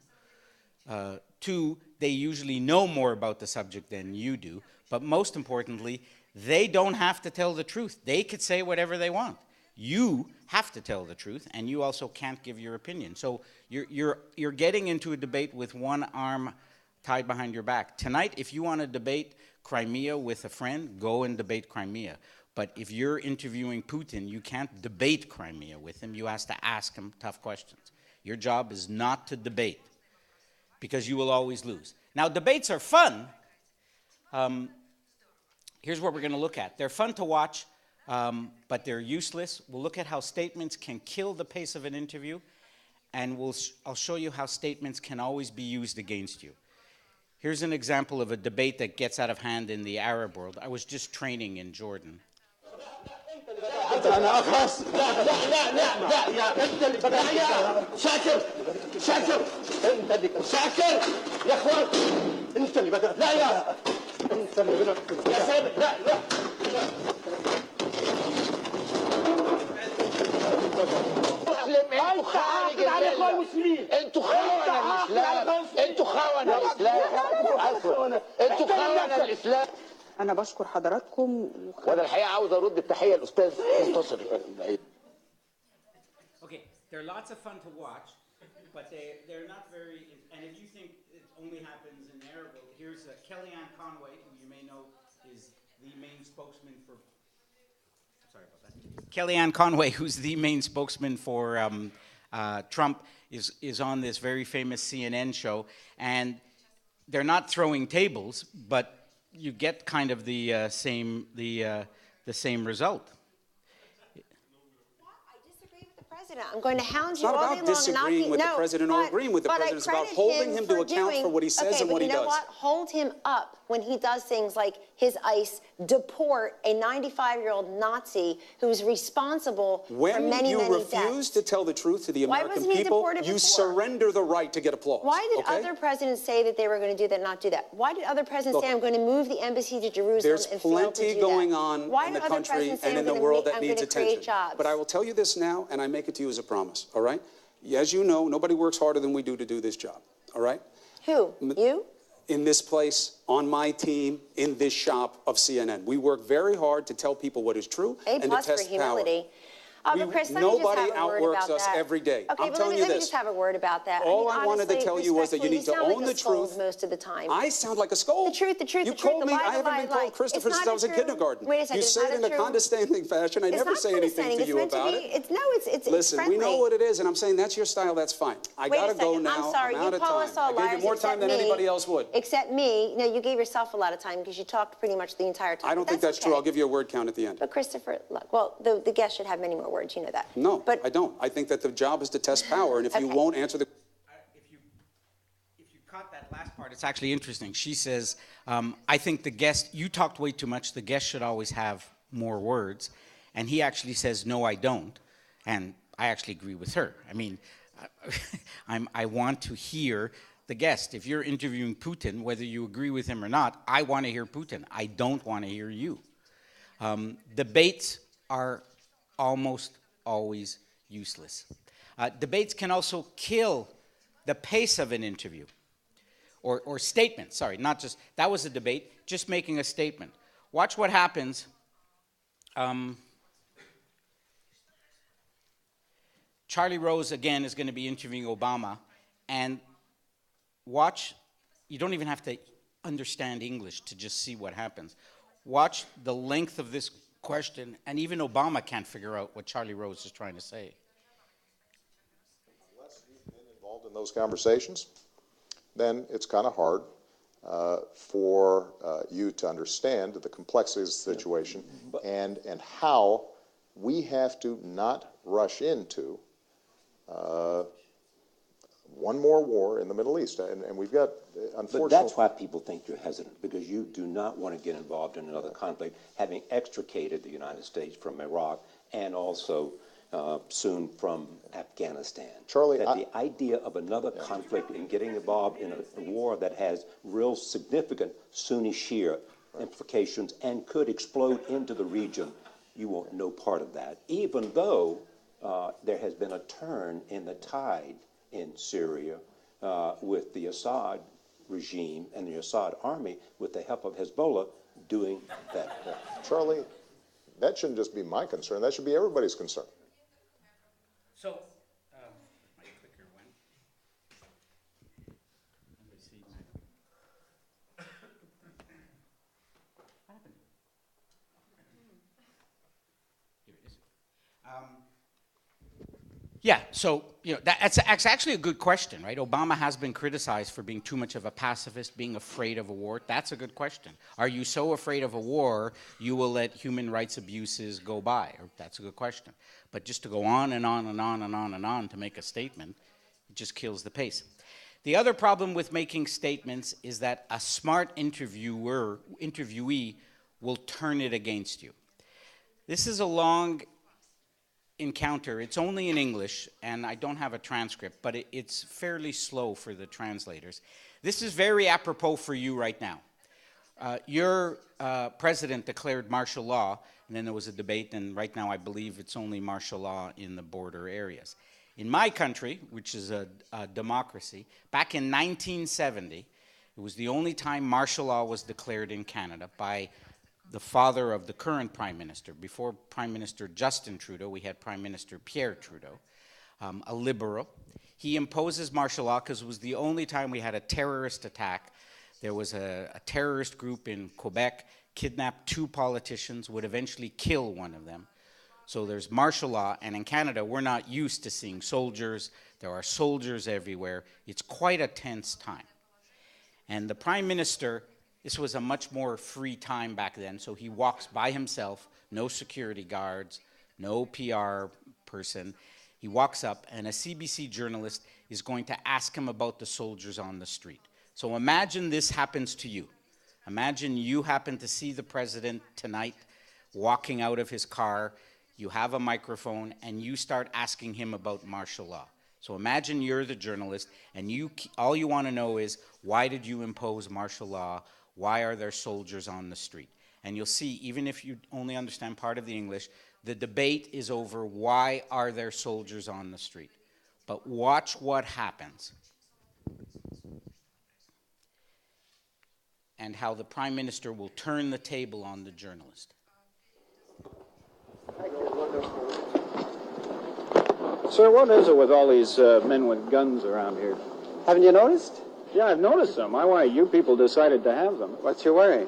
2, they usually know more about the subject than you do. But most importantly, they don't have to tell the truth. They could say whatever they want. You have to tell the truth, and you also can't give your opinion. So you're getting into a debate with one arm tied behind your back. Tonight, if you want to debate Crimea with a friend, go and debate Crimea. But if you're interviewing Putin, you can't debate Crimea with him. You have to ask him tough questions. Your job is not to debate, because you will always lose. Now, debates are fun. Here's what we're going to look at. They're fun to watch, but they're useless. We'll look at how statements can kill the pace of an interview, and I'll show you how statements can always be used against you. Here's an example of a debate that gets out of hand in the Arab world. I was just training in Jordan. انا اخص لا لا لا لا لا انت اللي بدأت شاكر شاكر انت اللي شاكر يا اخوان انت اللي بدأت لا يا انت اللي بدأت يا سيد لا لا انتوا خارج المله انتوا خونه الاسلام انتوا خونه الاسلام انتوا خونه الاسلام. أنا بشكر حضراتكم. وانا الحقيقه عاوز ارد التحيه للاستاذ منتصر. Okay, they're lots of fun to watch, but they're not very. And if you think it only happens in Arabic, here's Kellyanne Conway, who you may know is the main spokesman for. Sorry about that. Kellyanne Conway, who's the main spokesman for Trump, is on this very famous CNN show, and they're not throwing tables, but you get kind of the same result. I'm going to hound It's you not all about day long. disagreeing with the president or agreeing with the president. It's about holding him to account for what he says and what he does. Okay, but you know what? Hold him up when he does things like his ICE deport a 95-year-old Nazi who's responsible for many, many deaths. When you refuse to tell the truth to the American people, you surrender the right to get applause. Why did other presidents say that they were going to do that, not do that? Why did other presidents say, I'm going to move the embassy to Jerusalem and fail to do that? There's plenty going on in the country and in the world that needs attention. But I will tell you this now, and I make it to you as a promise, all right? As you know, nobody works harder than we do to do this job, all right? Who? You? In this place, on my team, in this shop of CNN. We work very hard to tell people what is true and to test for humility. power. But Chris, let me just have a word outworks about us that. every day. Okay, I'm but telling you let me this. just have a word about that. All I mean, I wanted to tell you was that you need to own the truth. Most of the time. I sound like a scold. The truth, the truth, you the truth. called me. I haven't been called Christopher since I was in kindergarten. Wait a second. You say it in a condescending fashion. I never say anything to you about it. It's Listen, friendly. we know what it is, and I'm saying that's your style. That's fine. I gotta go now. I'm sorry. I'm out You of call time. us all I gave you liars more time than anybody else would. Except me. No, you gave yourself a lot of time because you talked pretty much the entire time. I don't think that's true. I'll give you a word count at the end. But Christopher, look, well, the guest should have many more words. You know that. No, I don't. I think that the job is to test power, and if you won't answer the... If you caught that last part, it's actually interesting. She says, I think the guest, you talked way too much, the guest should always have more words. And he actually says, no, I don't. And I actually agree with her. I mean, I want to hear the guest. If you're interviewing Putin, whether you agree with him or not, I want to hear Putin. I don't want to hear you. Debates are almost always useless. Debates can also kill the pace of an interview or statement. Sorry, not just, that was a debate, just making a statement. Watch what happens. Charlie Rose, again, is going to be interviewing Obama, and watch, you don't even have to understand English to just see what happens. Watch the length of this question, and even Obama can't figure out what Charlie Rose is trying to say. Unless you've been involved in those conversations, then it's kind of hard for you to understand the complexities of the situation and how we have to not rush into one more war in the Middle East. And we've got, unfortunately... But that's why people think you're hesitant, because you do not want to get involved in another conflict, having extricated the United States from Iraq and also soon from Afghanistan. Charlie, that the idea of another conflict and getting involved in a war that has real significant Sunni Shia implications and could explode into the region, you want no part of that, even though there has been a turn in the tide in Syria with the Assad regime and the Assad army with the help of Hezbollah doing that. Charlie, that shouldn't just be my concern. That should be everybody's concern. So, my clicker went. Let me see. What happened? Here it is. Yeah, so, you know, that's actually a good question, right? Obama has been criticized for being too much of a pacifist, being afraid of a war. That's a good question. Are you so afraid of a war you will let human rights abuses go by? That's a good question. But just to go on and on and on and on and on to make a statement, it just kills the pace. The other problem with making statements is that a smart interviewee will turn it against you. This is a long encounter. It's only in English, and I don't have a transcript, but it's fairly slow for the translators. This is very apropos for you right now. Your president declared martial law, and then there was a debate, and right now I believe it's only martial law in the border areas. In my country, which is a democracy, back in 1970, It was the only time martial law was declared in Canada by the father of the current Prime Minister. Before Prime Minister Justin Trudeau, we had Prime Minister Pierre Trudeau, a liberal. He imposes martial law because it was the only time we had a terrorist attack. There was a terrorist group in Quebec, kidnapped 2 politicians, would eventually kill one of them. So there's martial law, and in Canada, we're not used to seeing soldiers. There are soldiers everywhere. It's quite a tense time. And the Prime Minister, this was a much more free time back then, so he walks by himself, no security guards, no PR person. He walks up, and a CBC journalist is going to ask him about the soldiers on the street. So imagine this happens to you. Imagine you happen to see the president tonight walking out of his car. You have a microphone, and you start asking him about martial law. So imagine you're the journalist, and all you want to know is, why did you impose martial law? Why are there soldiers on the street? And you'll see, even if you only understand part of the English, the debate is over why are there soldiers on the street. But watch what happens. And how the Prime Minister will turn the table on the journalist. Sir, what is it with all these men with guns around here? Haven't you noticed? Yeah, I've noticed them. I worry you people decided to have them. What's your worry?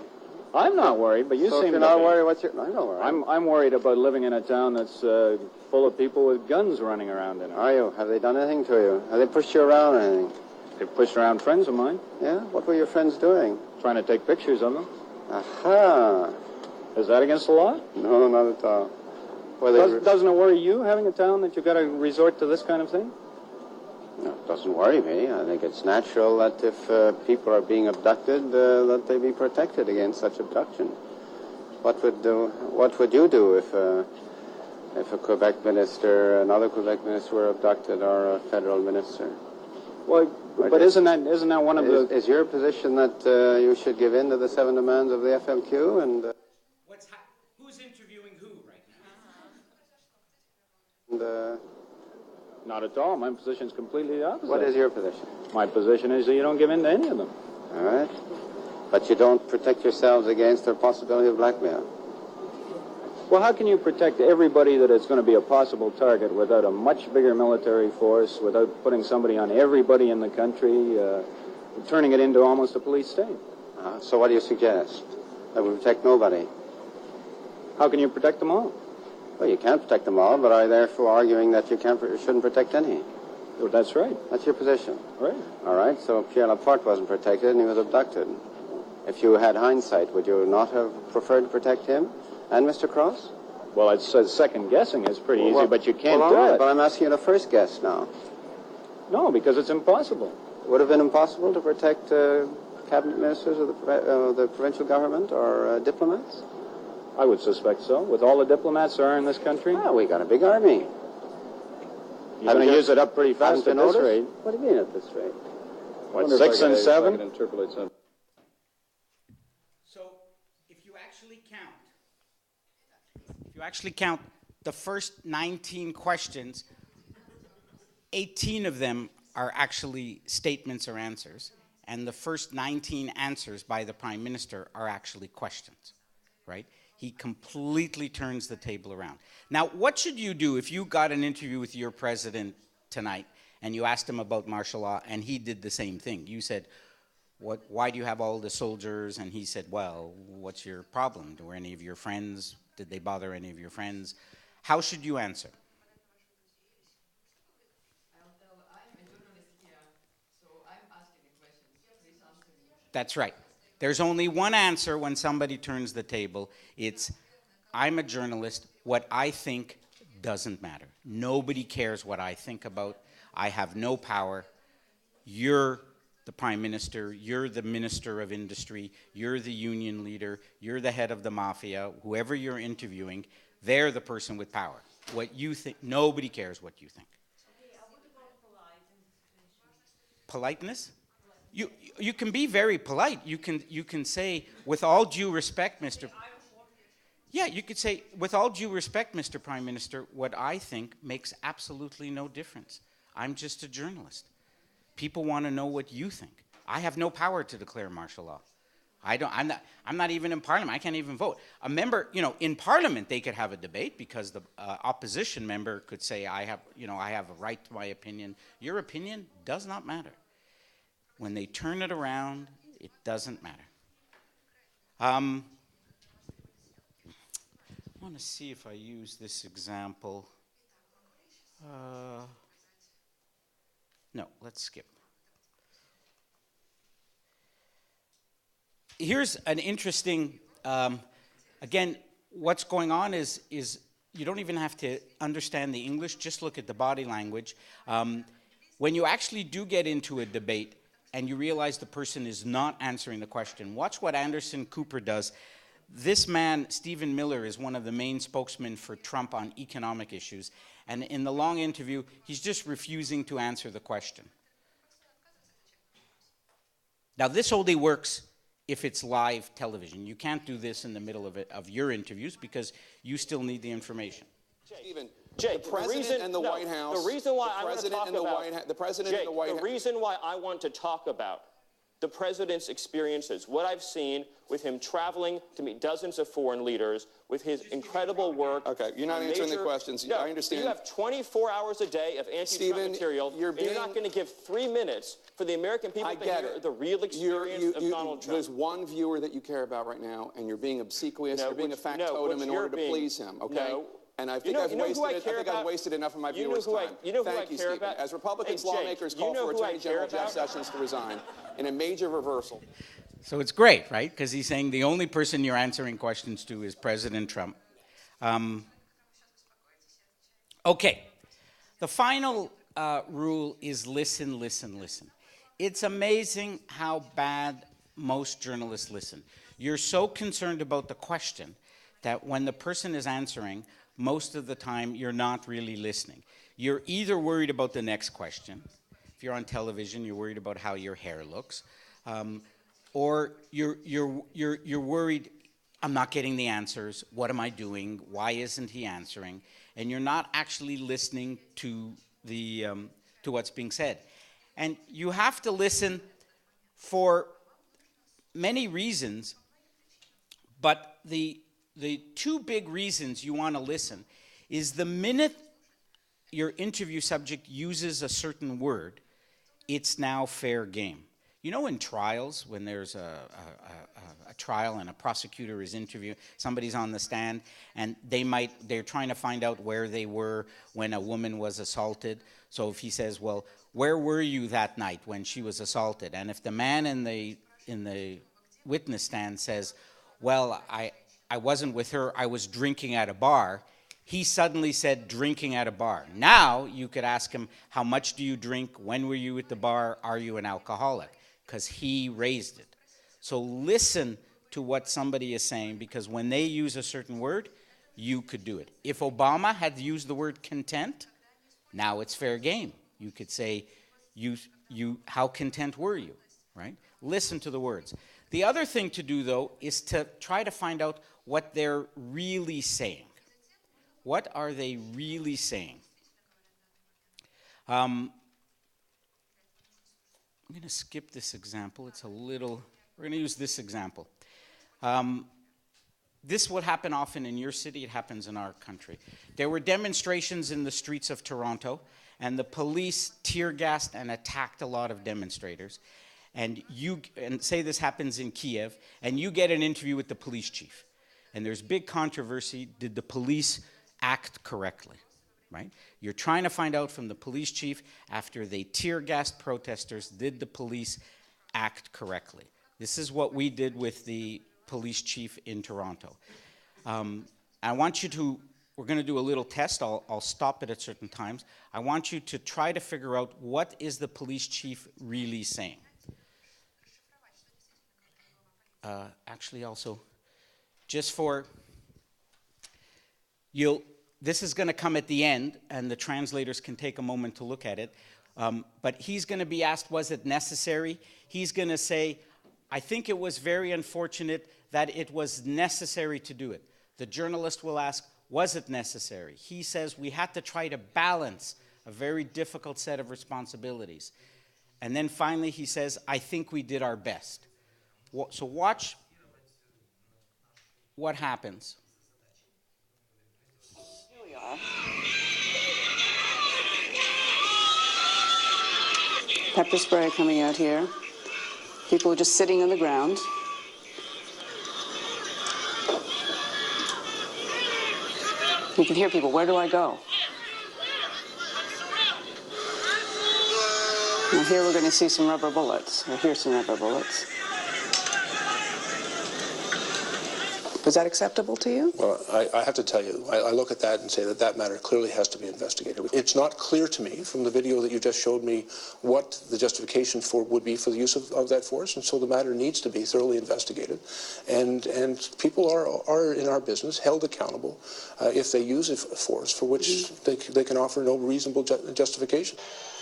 I'm not worried, but you So seem if you're to not be. worried, what's your... I'm not worried. I'm worried about living in a town that's full of people with guns running around in it. Are you? Have they done anything to you? Have they pushed you around or anything? They've pushed around friends of mine. Yeah? What were your friends doing? Trying to take pictures of them. Aha! Is that against the law? No, not at all. Doesn't it worry you, having a town, that you've got to resort to this kind of thing? No, it doesn't worry me. I think it's natural that if people are being abducted, that they be protected against such abduction. What would you do if a Quebec minister, another Quebec minister, were abducted, or a federal minister? Well, but isn't that one of the... Is your position that you should give in to the 7 demands of the FLQ? And Who's interviewing who right now? Not at all. My position is completely the opposite. What is your position? My position is that you don't give in to any of them. All right. But you don't protect yourselves against the possibility of blackmail. Well, how can you protect everybody that is going to be a possible target without a much bigger military force, without putting somebody on everybody in the country, turning it into almost a police state? So what do you suggest? That we protect nobody? How can you protect them all? Well, you can't protect them all, but are you therefore arguing that you shouldn't protect any? Well, that's right. That's your position? Right. All right, so Pierre Laporte wasn't protected and he was abducted. If you had hindsight, would you not have preferred to protect him and Mr. Cross? Well, it's second guessing is pretty easy, but you can't all do right, it. But I'm asking you the first guess now. No, because it's impossible. Would have been impossible to protect cabinet ministers of the provincial government or diplomats? I would suspect so. With all the diplomats there are in this country? Ah, we got a big army. You're going to use it up pretty fast at this rate. What do you mean at this rate? What, 6 and 7? So, if you actually count the first 19 questions, 18 of them are actually statements or answers, and the first 19 answers by the Prime Minister are actually questions, right? He completely turns the table around. Now, what should you do if you got an interview with your president tonight and you asked him about martial law and he did the same thing? You said, why do you have all the soldiers? And he said, well, what's your problem? Were any of your friends, did they bother any of your friends? How should you answer? That's right. There's only one answer when somebody turns the table. It's, I'm a journalist. What I think doesn't matter. Nobody cares what I think about. I have no power. You're the Prime Minister. You're the Minister of Industry. You're the union leader. You're the head of the mafia. Whoever you're interviewing, they're the person with power. What you think, nobody cares what you think. Politeness? You can be very polite. You can say, with all due respect, Mr. Yeah, you could say, with all due respect, Mr. Prime Minister, what I think makes absolutely no difference. I'm just a journalist. People want to know what you think. I have no power to declare martial law. I'm not even in Parliament. I can't even vote. A member, in Parliament, they could have a debate because the opposition member could say, I have a right to my opinion. Your opinion does not matter. When they turn it around, it doesn't matter. I want to see if I use this example. No, let's skip. Here's an interesting, again, what's going on is you don't even have to understand the English, just look at the body language. When you actually do get into a debate and you realize the person is not answering the question, watch what Anderson Cooper does. This man, Stephen Miller, is one of the main spokesmen for Trump on economic issues. And in the long interview, he's just refusing to answer the question. Now, this only works if it's live television. You can't do this in the middle of your interviews because you still need the information. Jake, the president and the White House. The reason why I want to talk about the president and the White House. The reason why I want to talk about the president's experiences, what I've seen with him traveling to meet dozens of foreign leaders, with his incredible work. Okay, you're not answering the questions. No, I understand. You have 24 hours a day of anti-Trump material. You're not going to give 3 minutes for the American people to hear the real experience of Donald Trump. There's one viewer that you care about right now, and you're being obsequious. You're being a factotum in order to please him. Okay. And I think I've wasted enough of my viewers' time. Thank you, Stephen. As Republicans, lawmakers call for Attorney General Jeff Sessions to resign in a major reversal. So it's great, right? Because he's saying the only person you're answering questions to is President Trump. Okay. The final rule is listen, listen, listen. It's amazing how bad most journalists listen. You're so concerned about the question that when the person is answering, most of the time you're not really listening. You're either worried about the next question. If you're on television, you're worried about how your hair looks. Or you're worried, I'm not getting the answers. What am I doing? Why isn't he answering? And you're not actually listening to to what's being said. And you have to listen for many reasons, but the two big reasons you want to listen is the minute your interview subject uses a certain word, it's now fair game. You know, in trials, when there's a trial and a prosecutor is interviewing, somebody's on the stand, and they're trying to find out where they were when a woman was assaulted. So if he says, well, where were you that night when she was assaulted? And if the man in the witness stand says, well, I wasn't with her, I was drinking at a bar, he suddenly said drinking at a bar. Now you could ask him, how much do you drink? When were you at the bar? Are you an alcoholic? Because he raised it. So listen to what somebody is saying, because when they use a certain word, you could do it. If Obama had used the word content, now it's fair game. You could say, how content were you, right? Listen to the words. The other thing to do, though, is to try to find out what they're really saying. What are they really saying? I'm going to skip this example. It's a little, we're going to use this example. This would happen often in your city. It happens in our country. There were demonstrations in the streets of Toronto, and the police tear-gassed and attacked a lot of demonstrators. And say this happens in Kiev, and you get an interview with the police chief. And there's big controversy. Did the police act correctly? Right? You're trying to find out from the police chief, after they tear-gassed protesters, did the police act correctly? This is what we did with the police chief in Toronto. I want you to, we're going to do a little test. I'll stop it at certain times. I want you to try to figure out, what is the police chief really saying? Actually, also, just for, this is going to come at the end, and the translators can take a moment to look at it. But he's going to be asked, was it necessary? He's going to say, I think it was very unfortunate that it was necessary to do it. The journalist will ask, was it necessary? He says, we had to try to balance a very difficult set of responsibilities. And then finally he says, I think we did our best. So watch what happens. Here we are. Pepper spray coming out here. People are just sitting on the ground. You can hear people, where do I go? Now here we're going to see some rubber bullets, or hear some rubber bullets. Was that acceptable to you? Well, I have to tell you, I look at that and say that that matter clearly has to be investigated. It's not clear to me from the video that you just showed me what the justification would be for the use of that force, and so the matter needs to be thoroughly investigated. And people are in our business held accountable if they use a force for which they can offer no reasonable justification.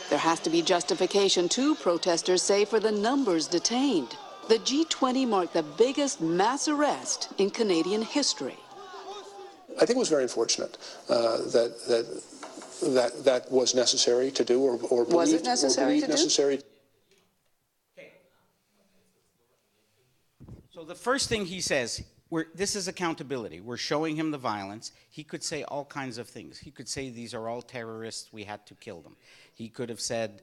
There has to be justification, too, protesters say, for the numbers detained. The G20 marked the biggest mass arrest in Canadian history. I think it was very unfortunate that was necessary to do, or believed, was it necessary to necessary. Do? So the first thing he says, this is accountability. We're showing him the violence. He could say all kinds of things. He could say these are all terrorists. We had to kill them. He could have said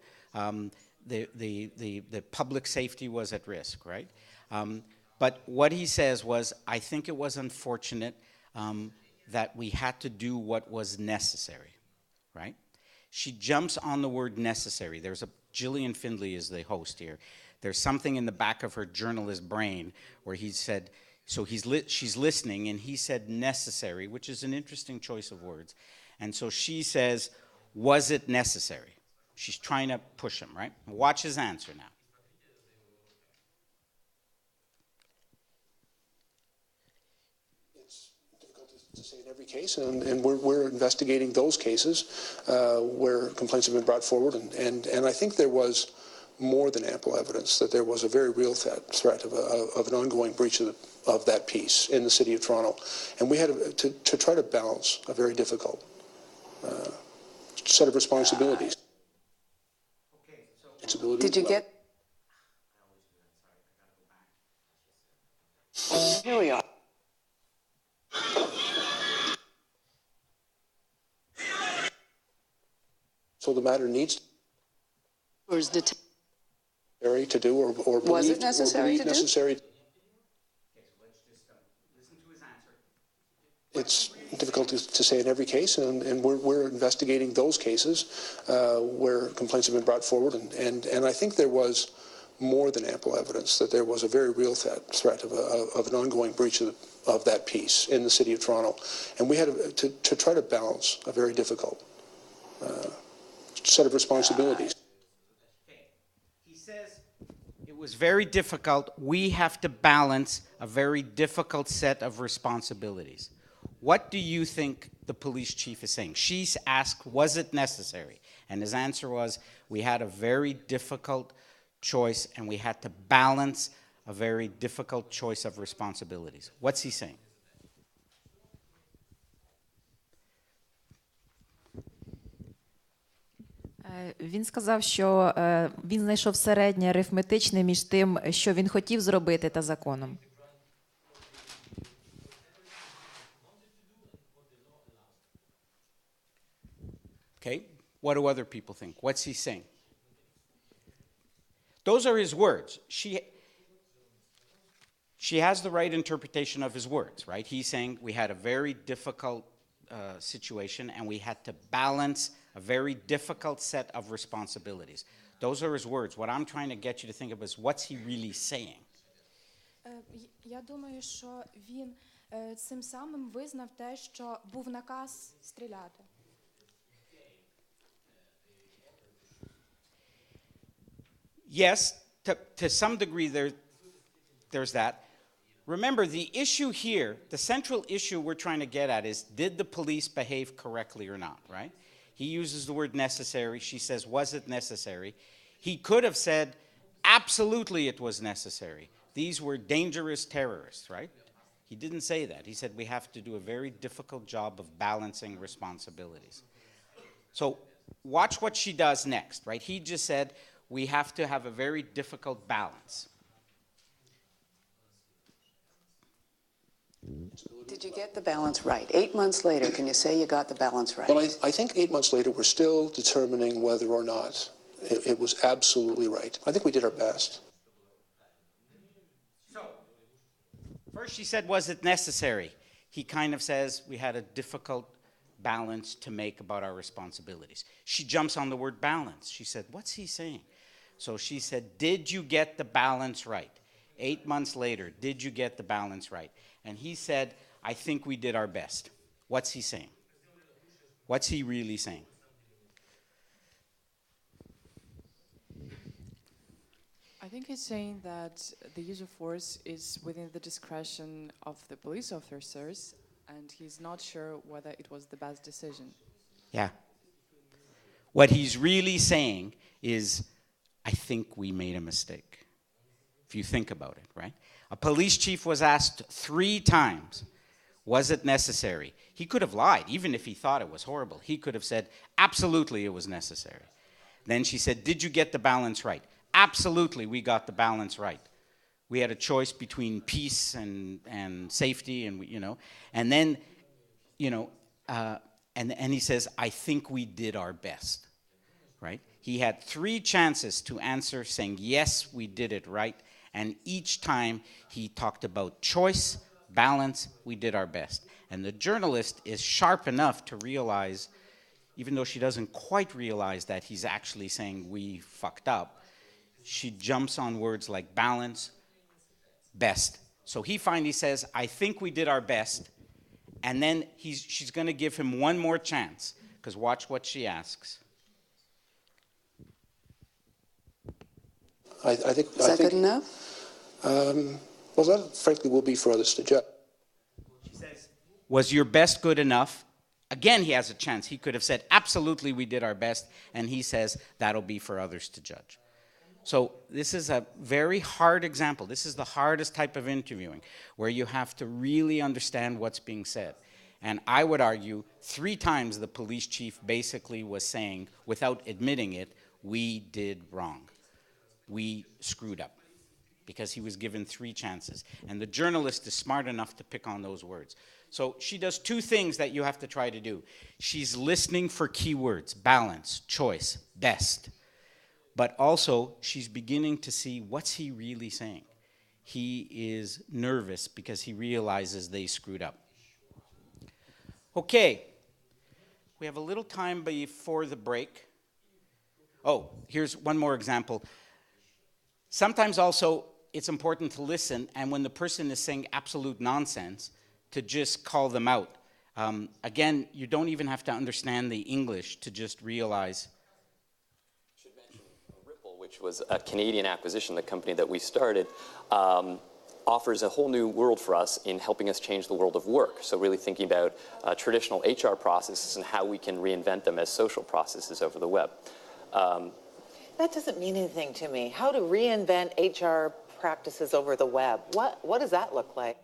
the public safety was at risk, right? But what he says was, I think it was unfortunate that we had to do what was necessary, right? She jumps on the word necessary. Gillian Findley is the host here. There's something in the back of her journalist brain where he said, so she's listening, and he said necessary, which is an interesting choice of words. And so she says, was it necessary? She's trying to push him, right? Watch his answer now. It's difficult to say in every case, and we're investigating those cases where complaints have been brought forward, and I think there was more than ample evidence that there was a very real threat of an ongoing breach of that peace in the city of Toronto, and we had to try to balance a very difficult set of responsibilities. Did you get? Here we are. So the matter needs to do, or was it necessary to do? It's difficult to say in every case, and we're investigating those cases where complaints have been brought forward, and I think there was more than ample evidence that there was a very real threat of an ongoing breach of that peace in the city of Toronto, and we had to try to balance a very difficult set of responsibilities. He says it was very difficult. We have to balance a very difficult set of responsibilities. What do you think the police chief is saying? She's asked, was it necessary? And his answer was, we had a very difficult choice, and we had to balance a very difficult choice of responsibilities. What's he saying? Він сказав, що він знайшов середнє арифметичне між тим, що він хотів зробити, та законом. Okay, what do other people think? What's he saying? Those are his words. She has the right interpretation of his words, right? He's saying we had a very difficult situation, and we had to balance a very difficult set of responsibilities. Those are his words. What I'm trying to get you to think of is, what's he really saying? Я думаю, що він цим самим визнав те, що був наказ стріляти. Yes, to some degree there's that. Remember, the issue here, the central issue we're trying to get at is, did the police behave correctly or not, right? He uses the word necessary. She says, was it necessary? He could have said, absolutely it was necessary. These were dangerous terrorists, right? He didn't say that. He said, we have to do a very difficult job of balancing responsibilities. So watch what she does next, right? He just said, we have to have a very difficult balance. Did you get the balance right? 8 months later, can you say you got the balance right? Well, I think 8 months later, we're still determining whether or not it was absolutely right. I think we did our best. So, first she said, was it necessary? He kind of says we had a difficult balance to make about our responsibilities. She jumps on the word balance. She said, what's he saying? So she said, did you get the balance right? 8 months later, did you get the balance right? And he said, I think we did our best. What's he saying? What's he really saying? I think he's saying that the use of force is within the discretion of the police officers, and he's not sure whether it was the best decision. Yeah. What he's really saying is, I think we made a mistake. If you think about it, right? A police chief was asked 3 times, was it necessary? He could have lied, even if he thought it was horrible. He could have said, absolutely, it was necessary. Then she said, did you get the balance right? Absolutely, we got the balance right. We had a choice between peace and safety, and and then, and he says, I think we did our best, right? He had 3 chances to answer, saying, yes, we did it right. And each time he talked about choice, balance, we did our best. And the journalist is sharp enough to realize, even though she doesn't quite realize that he's actually saying we fucked up, she jumps on words like balance, best. So he finally says, I think we did our best. And then she's going to give him one more chance, because watch what she asks. I think. Is that good enough? Well, that frankly will be for others to judge. She says, was your best good enough? Again, he has a chance. He could have said, absolutely, we did our best. And he says, that'll be for others to judge. So this is a very hard example. This is the hardest type of interviewing, where you have to really understand what's being said. And I would argue 3 times the police chief basically was saying, without admitting it, we did wrong. We screwed up, because he was given 3 chances. And the journalist is smart enough to pick on those words. So she does 2 things that you have to try to do. She's listening for keywords, balance, choice, best. But also, she's beginning to see, what's he really saying? He is nervous because he realizes they screwed up. Okay, we have a little time before the break. Oh, here's one more example. Sometimes also, it's important to listen, and when the person is saying absolute nonsense, to just call them out. Again, you don't even have to understand the English to just realize. Which was a Canadian acquisition, the company that we started, offers a whole new world for us in helping us change the world of work. So really thinking about traditional HR processes and how we can reinvent them as social processes over the web. That doesn't mean anything to me. How to reinvent HR practices over the web. What does that look like?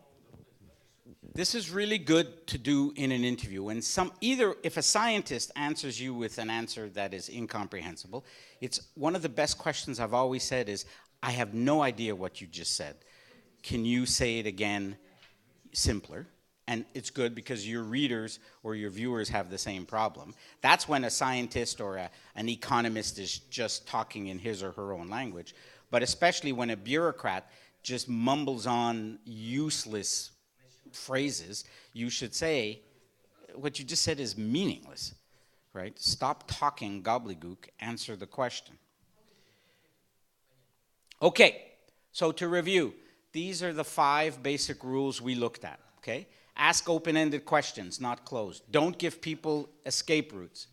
This is really good to do in an interview. When either if a scientist answers you with an answer that is incomprehensible, it's one of the best questions I've always said is, I have no idea what you just said. Can you say it again simpler? And it's good because your readers or your viewers have the same problem. That's when a scientist or an economist is just talking in his or her own language. But especially when a bureaucrat just mumbles on useless phrases, you should say, what you just said is meaningless, right? Stop talking gobbledygook, answer the question. Okay, so to review, these are the 5 basic rules we looked at, okay? Ask open-ended questions, not closed. Don't give people escape routes.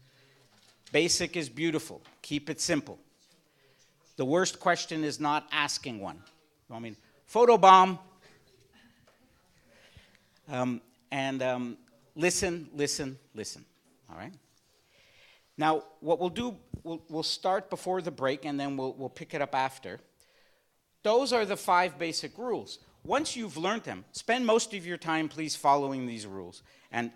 Basic is beautiful. Keep it simple. The worst question is not asking one. I mean, photobomb. Listen, listen, listen. All right? Now, what we'll do, we'll start before the break, and then we'll pick it up after. Those are the 5 basic rules. Once you've learned them, spend most of your time, please, following these rules. And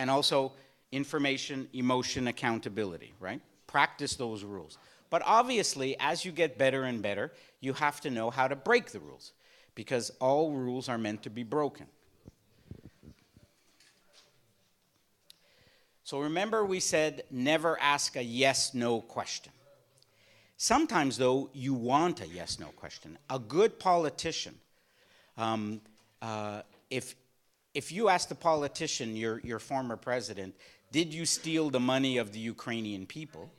also information, emotion, accountability, right? Practice those rules. But obviously, as you get better and better, you have to know how to break the rules, because all rules are meant to be broken. So remember we said never ask a yes-no question. Sometimes, though, you want a yes-no question. A good politician, if you ask the politician, your former president, did you steal the money of the Ukrainian people?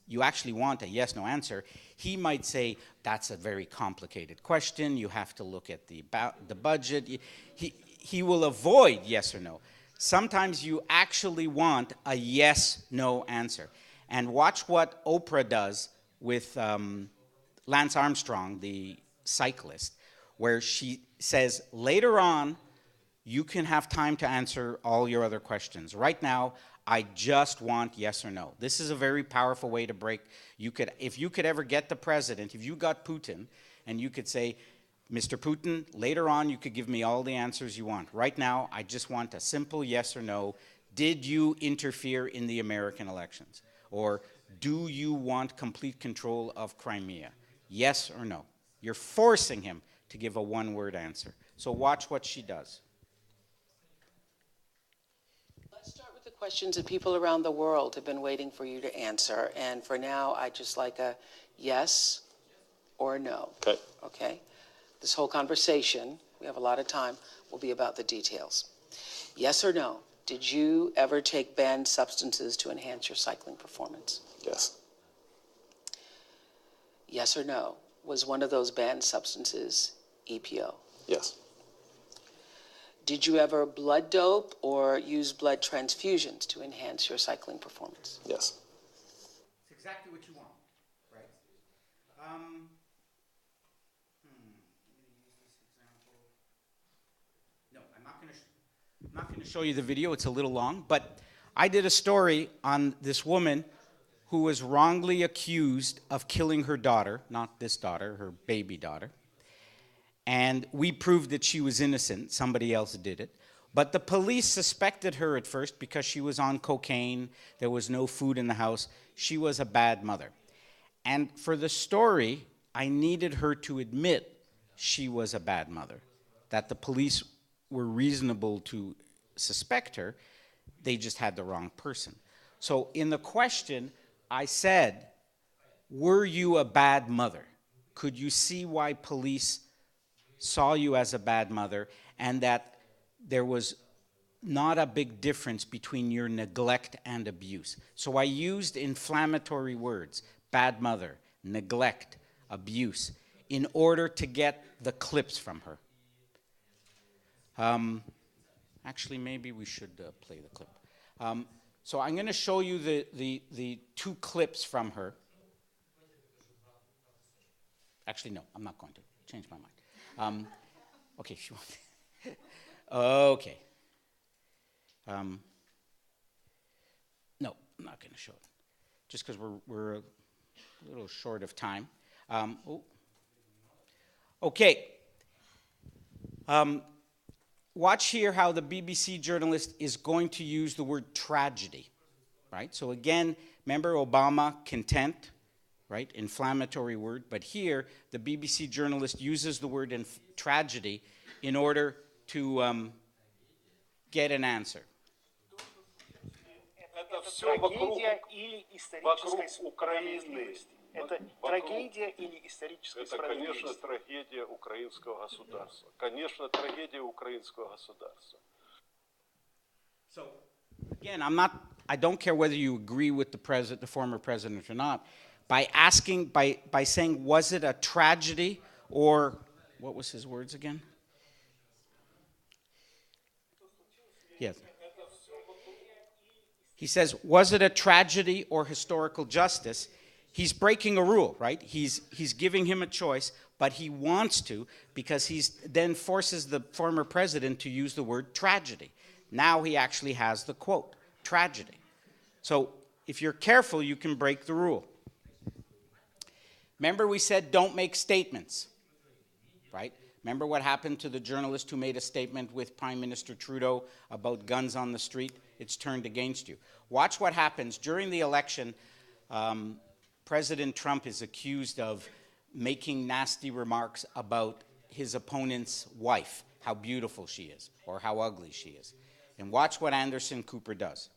You actually want a yes-no answer. He might say, that's a very complicated question. You have to look at the budget. He will avoid yes or no. Sometimes you actually want a yes-no answer. And watch what Oprah does with Lance Armstrong, the cyclist, where she says, later on, you can have time to answer all your other questions. Right now, I just want yes or no. This is a very powerful way to break. If you could ever get the president, if you got Putin, and you could say, Mr. Putin, later on you could give me all the answers you want. Right now, I just want a simple yes or no. Did you interfere in the American elections? Or do you want complete control of Crimea? Yes or no? You're forcing him to give a one-word answer. So watch what she does. Let's start with the questions that people around the world have been waiting for you to answer. And for now, I'd just like a yes or no. Okay. Okay? This whole conversation, we have a lot of time, will be about the details. Yes or no? Did you ever take banned substances to enhance your cycling performance? Yes. Yes or no? Was one of those banned substances EPO? Yes. Did you ever blood dope or use blood transfusions to enhance your cycling performance? Yes. It's exactly what you want, right? I'm going to use this example. No, I'm not going to show you the video. It's a little long, but I did a story on this woman who was wrongly accused of killing her daughter, not this daughter, her baby daughter. And we proved that she was innocent. Somebody else did it. But the police suspected her at first because she was on cocaine. There was no food in the house. She was a bad mother. And for the story, I needed her to admit she was a bad mother, that the police were reasonable to suspect her. They just had the wrong person. So in the question, I said, were you a bad mother? Could you see why police saw you as a bad mother, and that there was not a big difference between your neglect and abuse? So I used inflammatory words, bad mother, neglect, abuse, in order to get the clips from her. Actually, maybe we should play the clip. So I'm going to show you the two clips from her. Actually, no, I'm not going to. Change my mind. Okay, she wants. Okay. No, I'm not going to show it, just because we're a little short of time. Okay. Watch here how the BBC journalist is going to use the word tragedy, right? So again, remember Obama, content, right? Inflammatory word. But here, the BBC journalist uses the word tragedy in order to get an answer. Это все трагедия или историческая справедливость. Это трагедия или историческая справедливость. Это, конечно, трагедия украинского государства. Конечно, трагедия украинского государства. So, again, I don't care whether you agree with the former president or not. By asking, by saying, was it a tragedy, or what was his words again? Yes. He says, was it a tragedy or historical justice? He's breaking a rule, right? He's giving him a choice, but he wants to, because he then forces the former president to use the word tragedy. Now he actually has the quote, tragedy. So if you're careful, you can break the rule. Remember we said don't make statements, right? Remember what happened to the journalist who made a statement with Prime Minister Trudeau about guns on the street? It's turned against you. Watch what happens during the election. President Trump is accused of making nasty remarks about his opponent's wife, how beautiful she is, or how ugly she is. And watch what Anderson Cooper does.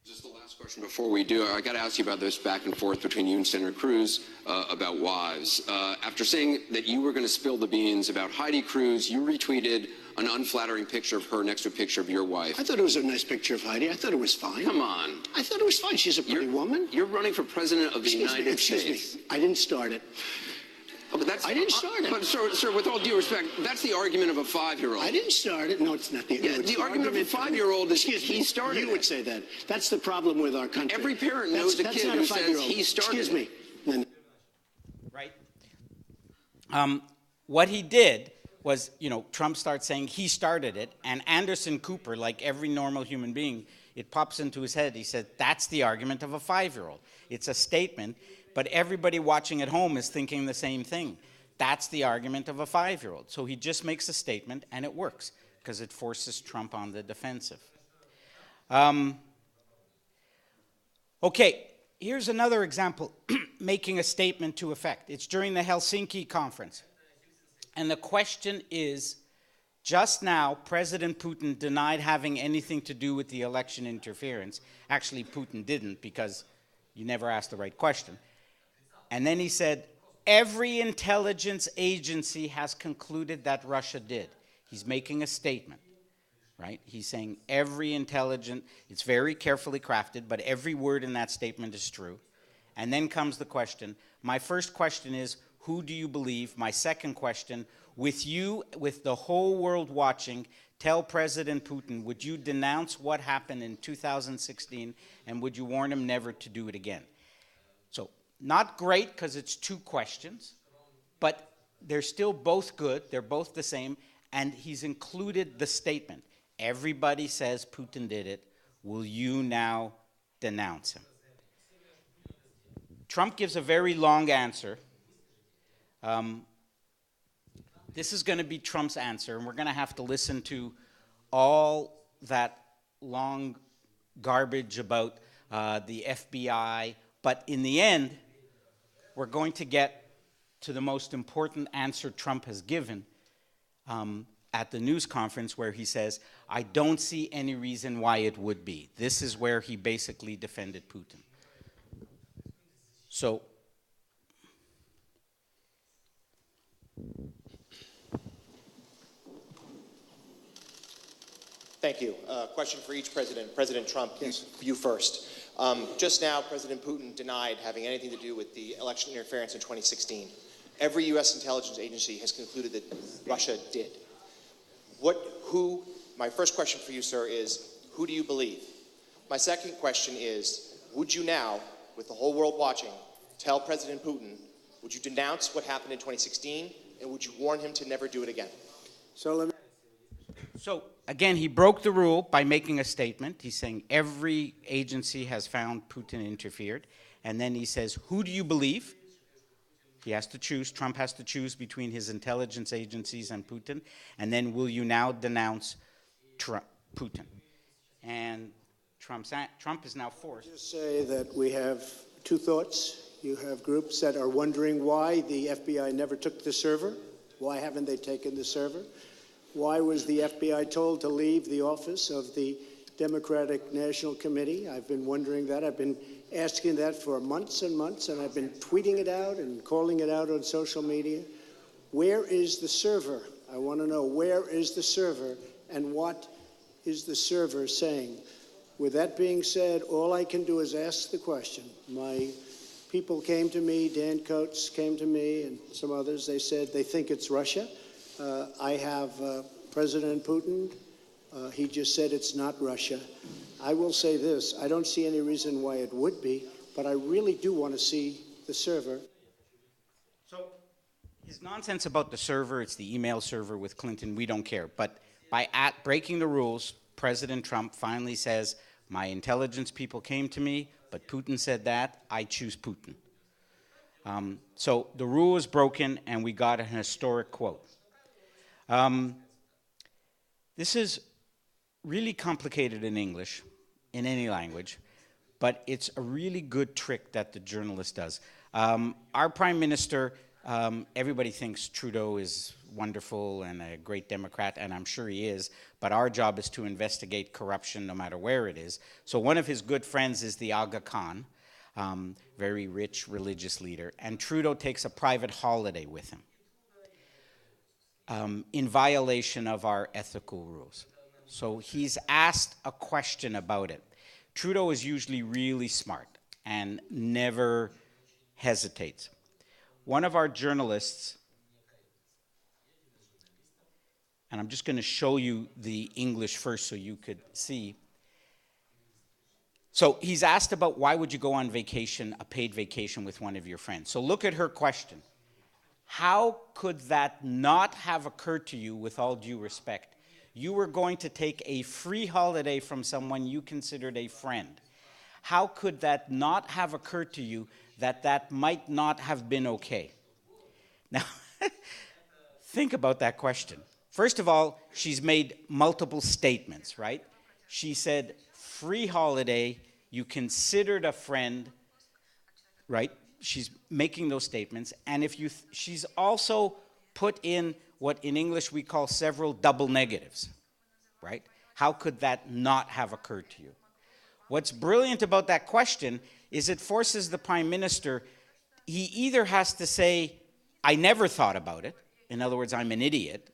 Just the last question before we do, I got to ask you about this back and forth between you and Senator Cruz about wives. After saying that you were going to spill the beans about Heidi Cruz, you retweeted an unflattering picture of her next to a picture of your wife. I thought it was a nice picture of Heidi. I thought it was fine. Come on. I thought it was fine. She's a pretty woman. You're running for president of the United States. Excuse me. I didn't start it. Oh, but that's, I didn't start it. But sir, with all due respect, that's the argument of a 5-year-old. I didn't start it. No, it's not. The argument of a 5-year-old is he started it. You would say that. That's the problem with our country. Every parent knows a kid who says he started Excuse me. Right? What he did was, Trump starts saying he started it, and Anderson Cooper, like every normal human being, it pops into his head. He said, that's the argument of a 5-year-old. It's a statement, but everybody watching at home is thinking the same thing. That's the argument of a 5-year-old. So he just makes a statement, and it works, because it forces Trump on the defensive. Okay, here's another example, making a statement to effect. It's during the Helsinki conference. And the question is, just now, President Putin denied having anything to do with the election interference. Actually, Putin didn't, because you never asked the right question. And then he said, every intelligence agency has concluded that Russia did. He's making a statement, right? He's saying every intelligence, it's very carefully crafted, but every word in that statement is true. And then comes the question. My first question is, who do you believe? My second question, with the whole world watching, tell President Putin, would you denounce what happened in 2016, and would you warn him never to do it again? So, not great, because it's 2 questions, but they're still both good, they're both the same, and he's included the statement. Everybody says Putin did it. Will you now denounce him? Trump gives a very long answer. This is going to be Trump's answer, and we're going to have to listen to all that long garbage about the FBI. But in the end, we're going to get to the most important answer Trump has given at the news conference, where he says, I don't see any reason why it would be. This is where he basically defended Putin. So, thank you. Question for each president. President Trump, yes. You first. Just now, President Putin denied having anything to do with the election interference in 2016. Every U.S. intelligence agency has concluded that Russia did. My first question for you, sir, is, who do you believe? My second question is, would you now, with the whole world watching, tell President Putin, would you denounce what happened in 2016, and would you warn him to never do it again? So again, he broke the rule by making a statement. He's saying every agency has found Putin interfered. And then he says, who do you believe? He has to choose. Trump has to choose between his intelligence agencies and Putin. And then, will you now denounce Putin? And Trump is now forced. Just say that we have 2 thoughts. You have groups that are wondering why the FBI never took the server. Why haven't they taken the server? Why was the FBI told to leave the office of the Democratic National Committee? I've been wondering that. I've been asking that for months and months, and I've been tweeting it out and calling it out on social media. Where is the server? I want to know, where is the server, and what is the server saying? With that being said, all I can do is ask the question. My people came to me, Dan Coates came to me, and some others. They said they think it's Russia. I have President Putin. He just said it's not Russia. I will say this. I don't see any reason why it would be, but I really do want to see the server. So his nonsense about the server, it's the email server with Clinton, we don't care. But by breaking the rules, President Trump finally says, my intelligence people came to me, but Putin said that, I choose Putin. So the rule is broken, and we got an historic quote. This is really complicated in English, in any language, but it's a really good trick that the journalist does. Our Prime Minister, everybody thinks Trudeau is wonderful and a great Democrat, and I'm sure he is, but our job is to investigate corruption no matter where it is. So one of his good friends is the Aga Khan, very rich religious leader, and Trudeau takes a private holiday with him in violation of our ethical rules. So he's asked a question about it. Trudeau is usually really smart and never hesitates. One of our journalists, and I'm just going to show you the English first so you could see. So he's asked about why would you go on vacation, a paid vacation with one of your friends. So look at her question. How could that not have occurred to you with all due respect? You were going to take a free holiday from someone you considered a friend. How could that not have occurred to you that that might not have been okay? Now, think about that question. First of all, she's made multiple statements, right? She said, free holiday, you considered a friend, right? She's making those statements. And if you, she's also put in what in English we call several double negatives, right? How could that not have occurred to you? What's brilliant about that question is it forces the Prime Minister, he either has to say, I never thought about it, in other words, I'm an idiot,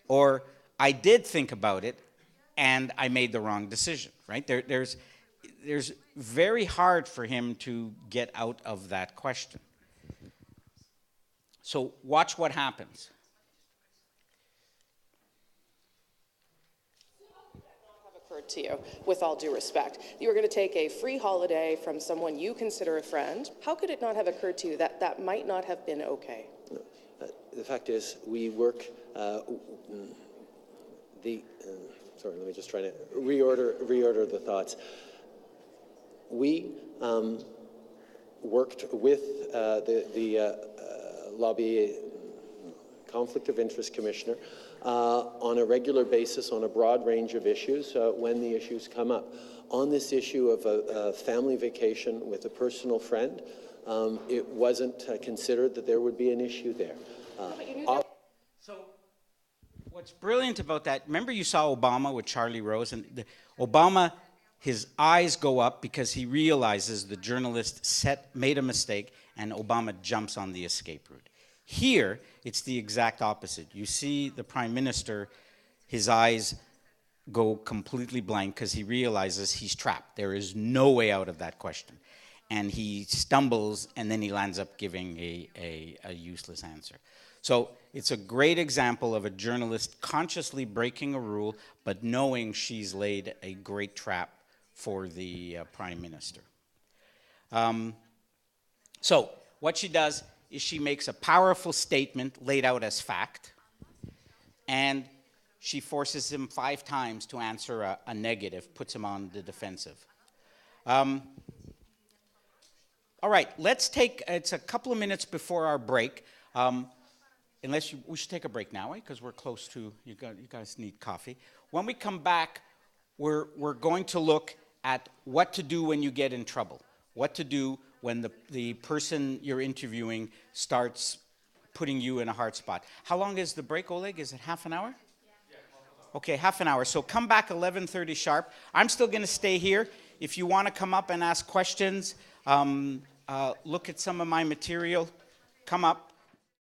or I did think about it and I made the wrong decision, right? There's very hard for him to get out of that question. So watch what happens. Occurred to you, with all due respect, you were going to take a free holiday from someone you consider a friend. How could it not have occurred to you that that might not have been okay? The fact is, we work, sorry, let me just try to reorder the thoughts. We worked with the lobby conflict of interest commissioner on a regular basis on a broad range of issues when the issues come up. On this issue of a family vacation with a personal friend, it wasn't considered that there would be an issue there. So what's brilliant about that, remember you saw Obama with Charlie Rose, and Obama, his eyes go up because he realizes the journalist made a mistake and Obama jumps on the escape route. Here, it's the exact opposite. You see the Prime Minister, his eyes go completely blank because he realizes he's trapped. There is no way out of that question. And he stumbles, and then he lands up giving a useless answer. So it's a great example of a journalist consciously breaking a rule, but knowing she's laid a great trap for the Prime Minister. So what she does is she makes a powerful statement laid out as fact, and she forces him 5 times to answer a negative, puts him on the defensive. All right, let's take, it's a couple of minutes before our break. We should take a break now, because we're close to, you guys need coffee. When we come back, we're going to look at what to do when you get in trouble, what to do when the person you're interviewing starts putting you in a hard spot. How long is the break, Oleg? Is it half an hour? Okay, half an hour. So come back 11:30 sharp. I'm still going to stay here. If you want to come up and ask questions, look at some of my material, come up.